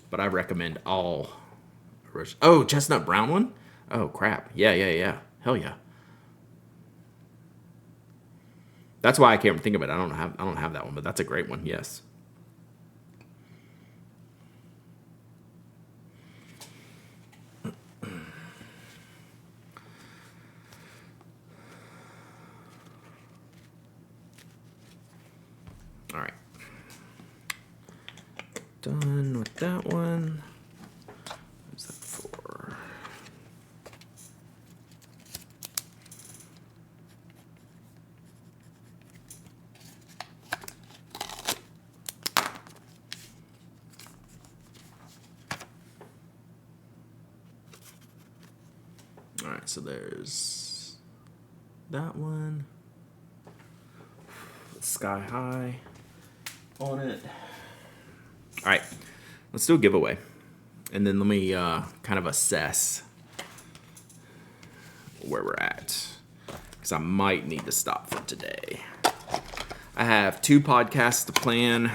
But I recommend all. Oh, chestnut brown one? Oh, crap. Yeah. Hell yeah. That's why I can't think of it. I don't have that one, but that's a great one. Yes. All right. Done with that one. What's that for? All right, so there's that one. Sky High on it. All right, let's do a giveaway. And then let me kind of assess where we're at, because I might need to stop for today. I have 2 podcasts to plan.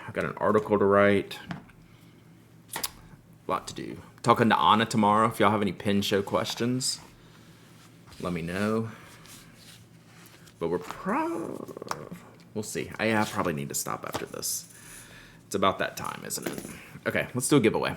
I've got an article to write. A lot to do. Talking to Anna tomorrow. If y'all have any pen show questions, let me know. But we'll see. I probably need to stop after this. It's about that time, isn't it? Okay, let's do a giveaway.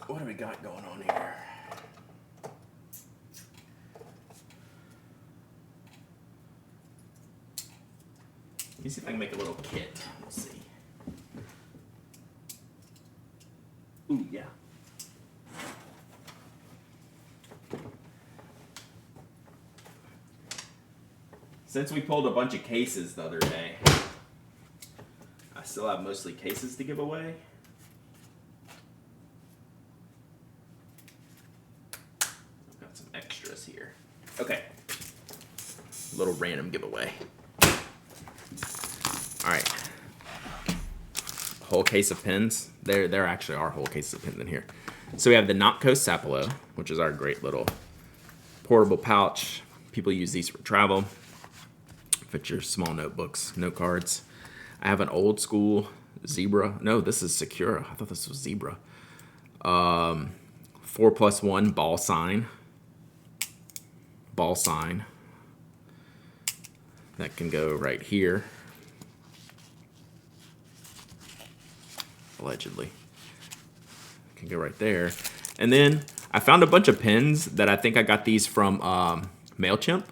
What do we got going on here? Let me see if I can make a little kit. Let's see. Ooh, yeah. Since we pulled a bunch of cases the other day, I still have mostly cases to give away. Okay. Little random giveaway. All right. Whole case of pins. There actually are whole cases of pins in here. So we have the Notco Sapelo, which is our great little portable pouch. People use these for travel. Fit your small notebooks, note cards. I have an old school Zebra. No, this is Secura. I thought this was Zebra. 4+1 ball sign. Ball sign. That can go right here. Allegedly. Can go right there. And then I found a bunch of pins that I think I got these from MailChimp.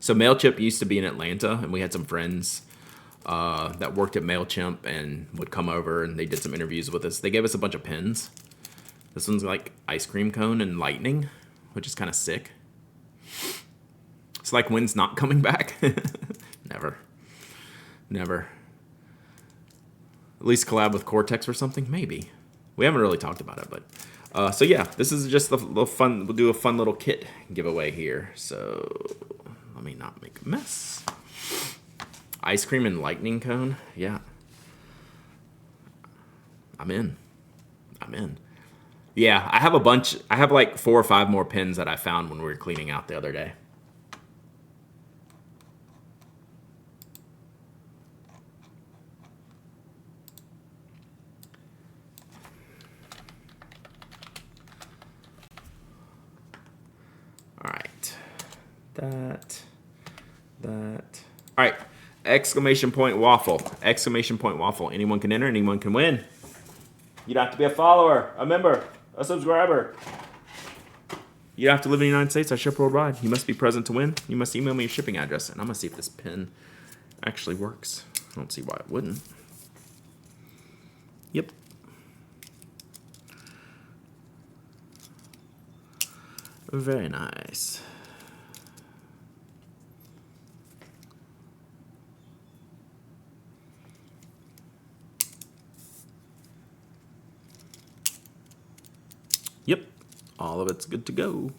So MailChimp used to be in Atlanta, and we had some friends that worked at MailChimp and would come over, and they did some interviews with us. They gave us a bunch of pins. This one's like ice cream cone and lightning, which is kind of sick. It's like when's not coming back? Never. Never. At least collab with Cortex or something? Maybe. We haven't really talked about it, but... so yeah, this is just a little fun... We'll do a fun little kit giveaway here. So, let me not make a mess. Ice cream and lightning cone? Yeah. I'm in. I'm in. Yeah, I have a bunch... I have like 4 or 5 more pins that I found when we were cleaning out the other day. That. All right. Exclamation point waffle. Exclamation point waffle. Anyone can enter. Anyone can win. You don't have to be a follower, a member, a subscriber. You don't have to live in the United States. I ship worldwide. You must be present to win. You must email me your shipping address. And I'm going to see if this pin actually works. I don't see why it wouldn't. Yep. Very nice. Yep, all of it's good to go.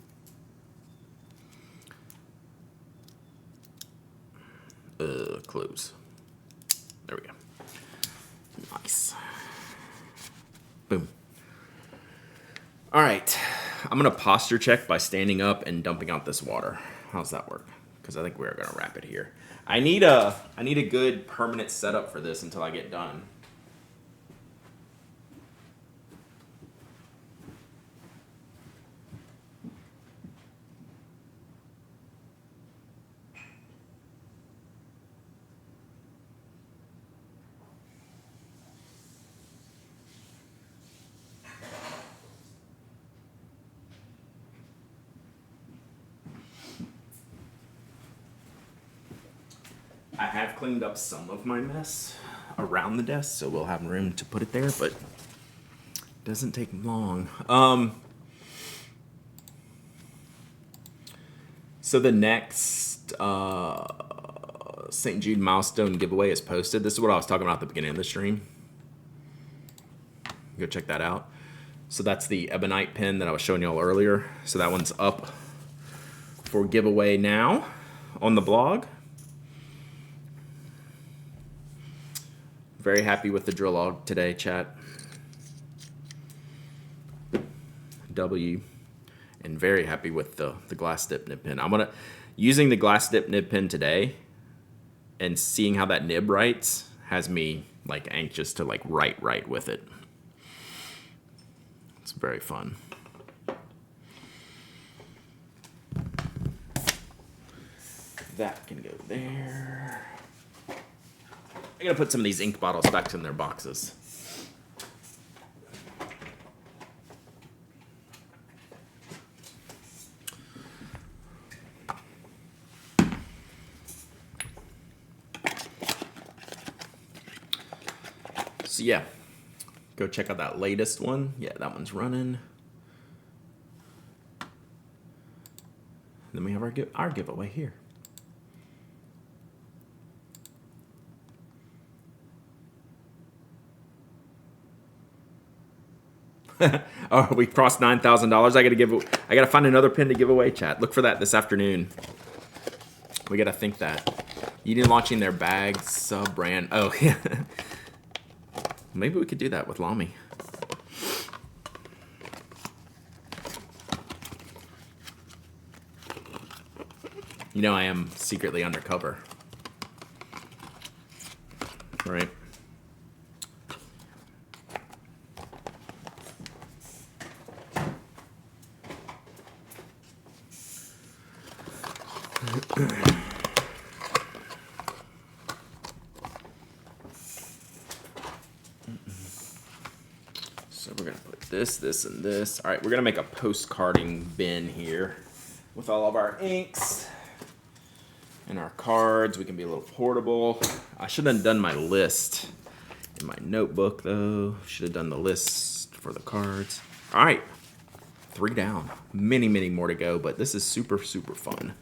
Close. There we go. Nice. Boom. All right, I'm gonna posture check by standing up and dumping out this water. How's that work? Because I think we're gonna wrap it here. I need a good permanent setup for this until I get done. I have cleaned up some of my mess around the desk, so we'll have room to put it there, but it doesn't take long. So the next St. Jude milestone giveaway is posted. This is what I was talking about at the beginning of the stream. Go check that out. So that's the ebonite pin that I was showing y'all earlier. So that one's up for giveaway now on the blog. Very happy with the drill log today, chat. W. And very happy with the glass dip nib pin. I'm gonna using the glass dip nib pin today and seeing how that nib writes has me like anxious to like write with it. It's very fun. That can go there. I gotta put some of these ink bottles back in their boxes. So yeah, go check out that latest one. Yeah, that one's running. Then we have our giveaway here. Oh, we crossed $9,000. I gotta find another pin to give away, chat. Look for that this afternoon. We gotta think that. Union launching their bag sub brand. Oh yeah. Maybe we could do that with Lamy. You know I am secretly undercover. Right? So we're gonna put this, and this. All right, we're gonna make a postcarding bin here with all of our inks and our cards. We can be a little portable. I should have done my list in my notebook though. Should have done the list for the cards. All right, 3 down. Many more to go, but this is super fun.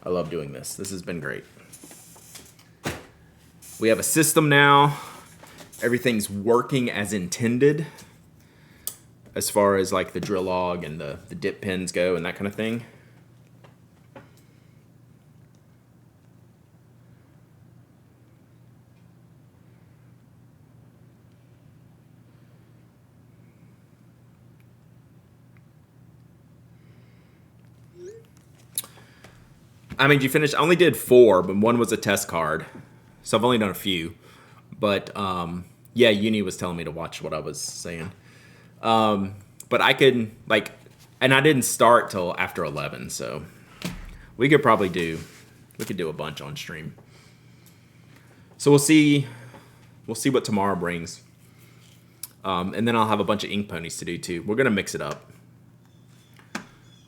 I love doing this. This has been great. We have a system now. Everything's working as intended as far as like the drill log and the dip pins go and that kind of thing. I mean, you finished? I only did 4, but 1 was a test card. So I've only done a few. But yeah, Uni was telling me to watch what I was saying. But I could, like, and I didn't start till after 11, so we could do a bunch on stream. So we'll see what tomorrow brings. And then I'll have a bunch of ink ponies to do too. We're going to mix it up.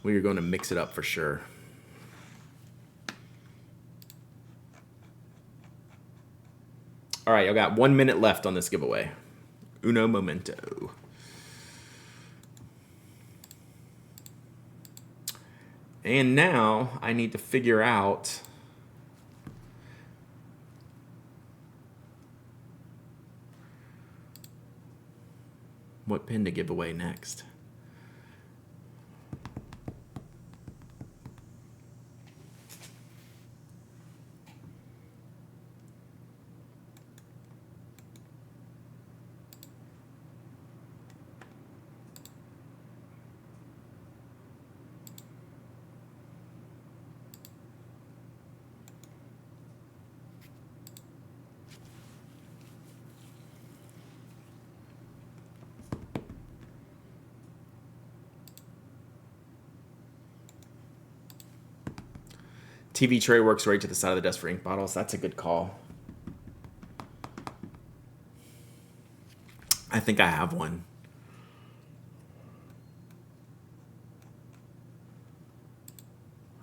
We are going to mix it up for sure. All right, I got 1 minute left on this giveaway. Uno momento. And now I need to figure out what pin to give away next. TV tray works right to the side of the desk for ink bottles. That's a good call. I think I have one.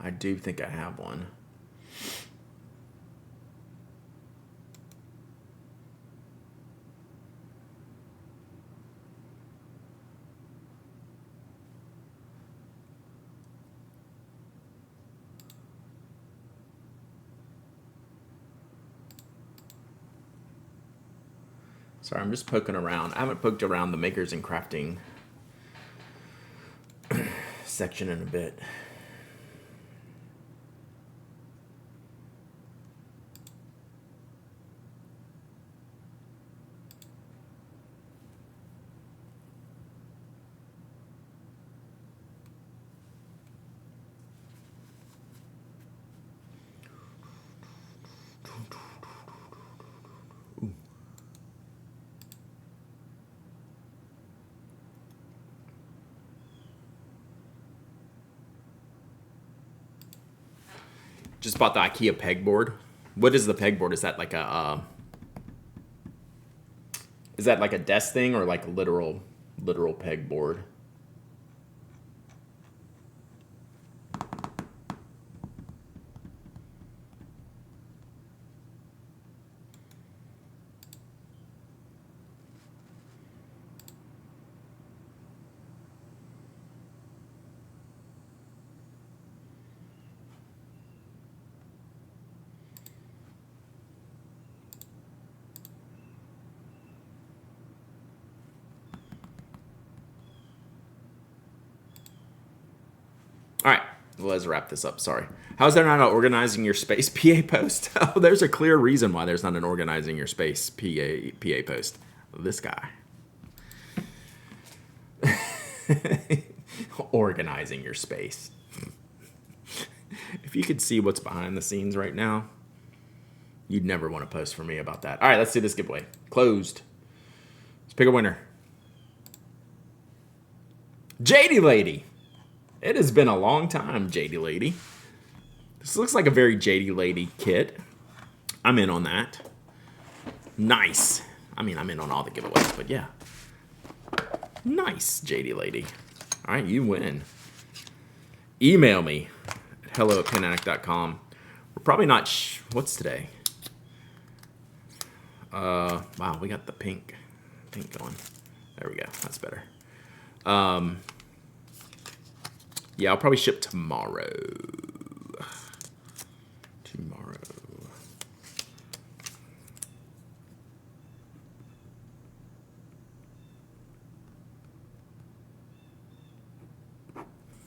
I do think I have one. Sorry, I'm just poking around. I haven't poked around the makers and crafting section in a bit. Just bought the IKEA pegboard. What is the pegboard? Is that like a desk thing or like a literal pegboard? let's wrap this up. Sorry. How's there not an organizing your space PA post? Oh, there's a clear reason why there's not an organizing your space PA post. This guy. Organizing your space. If you could see what's behind the scenes right now, you'd never want to post for me about that. All right, let's do this giveaway. Closed. Let's pick a winner. JD Lady. It has been a long time, JD Lady. This looks like a very JD Lady kit. I'm in on that. Nice. I mean, I'm in on all the giveaways, but yeah. Nice, JD Lady. All right, you win. Email me at hello@penaddict.com. We're probably not... what's today? Wow, we got the pink going. There we go. That's better. Yeah, I'll probably ship tomorrow.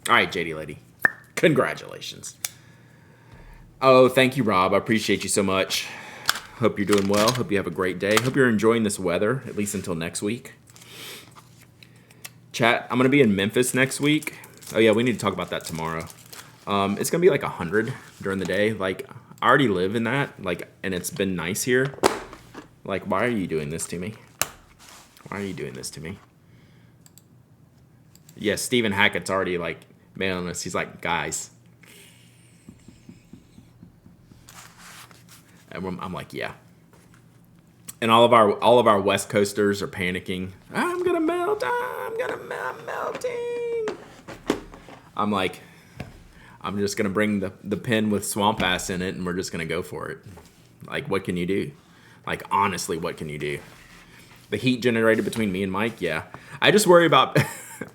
All right, JD Lady. Congratulations. Oh, thank you, Rob. I appreciate you so much. Hope you're doing well. Hope you have a great day. Hope you're enjoying this weather, at least until next week. Chat, I'm going to be in Memphis next week. Oh, yeah, we need to talk about that tomorrow. It's going to be like 100 during the day. Like, I already live in that, like, and it's been nice here. Like, why are you doing this to me? Why are you doing this to me? Yeah, Stephen Hackett's already, like, mailing us. He's like, guys. And I'm like, yeah. And all of our West Coasters are panicking. I'm gonna melt. I'm melting. I'm like, I'm just gonna bring the pen with swamp ass in it, and we're just gonna go for it. Like, what can you do? Like, honestly, what can you do? The heat generated between me and Mike, yeah. I just worry about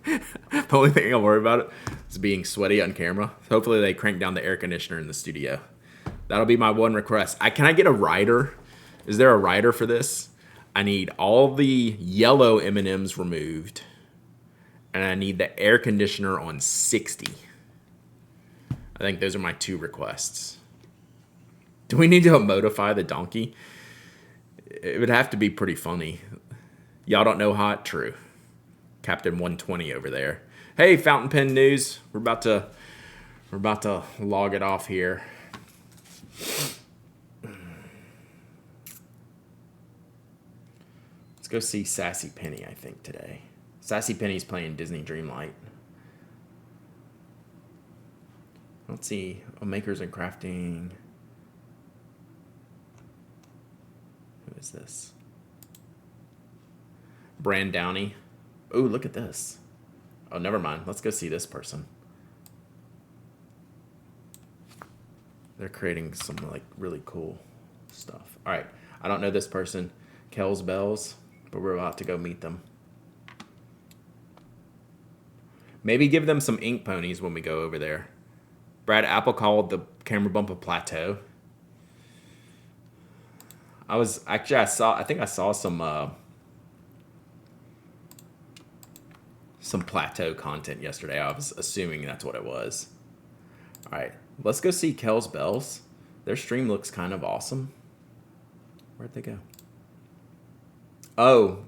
the only thing I worry about is being sweaty on camera. Hopefully, they crank down the air conditioner in the studio. That'll be my one request. Can I get a rider? Is there a rider for this? I need all the yellow M&Ms removed. And I need the air conditioner on 60. I think those are my two requests. Do we need to modify the donkey? It would have to be pretty funny. Y'all don't know hot? True. Captain 120 over there. Hey, Fountain Pen News. We're about to log it off here. Let's go see Sassy Penny, I think, today. Sassy Penny's playing Disney Dreamlight. Let's see. Oh, Makers and Crafting. Who is this? Brand Downey. Oh, look at this. Oh, never mind. Let's go see this person. They're creating some, like, really cool stuff. All right. I don't know this person. Kells Bells. But we're about to go meet them. Maybe give them some ink ponies when we go over there. Brad Apple called the camera bump a plateau. I think I saw some plateau content yesterday. I was assuming that's what it was. All right, let's go see Kells Bells. Their stream looks kind of awesome. Where'd they go? Oh,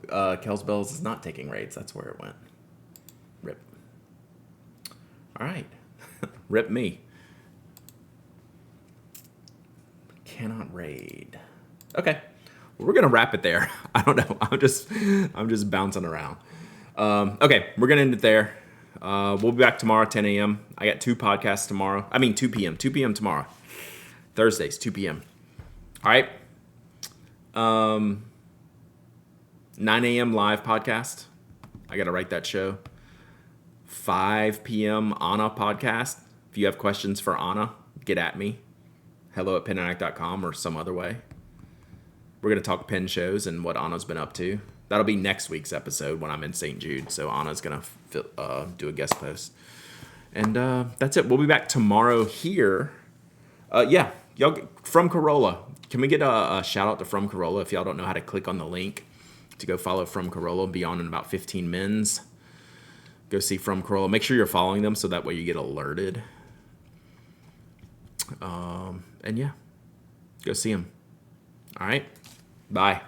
Kells Bells is not taking raids. That's where it went. Rip. All right. Rip me. Cannot raid. Okay. Well, we're gonna wrap it there. I don't know. I'm just bouncing around. Okay, we're gonna end it there. We'll be back tomorrow at 10 a.m. I got 2 podcasts tomorrow. 2 p.m. 2 p.m. tomorrow. Thursdays, 2 p.m. All right. 9 a.m. live podcast. I got to write that show. 5 p.m. Anna podcast. If you have questions for Anna, get at me. hello@penaddict.com or some other way. We're going to talk pen shows and what Anna's been up to. That'll be next week's episode when I'm in St. Jude. So Anna's going to do a guest post. And that's it. We'll be back tomorrow here. Yeah, y'all from Corolla. Can we get a shout out to From Corolla if y'all don't know how to click on the link to go follow From Corolla? Be on in about 15 minutes. Go see From Corolla. Make sure you're following them so that way you get alerted. And yeah, go see him. All right. Bye.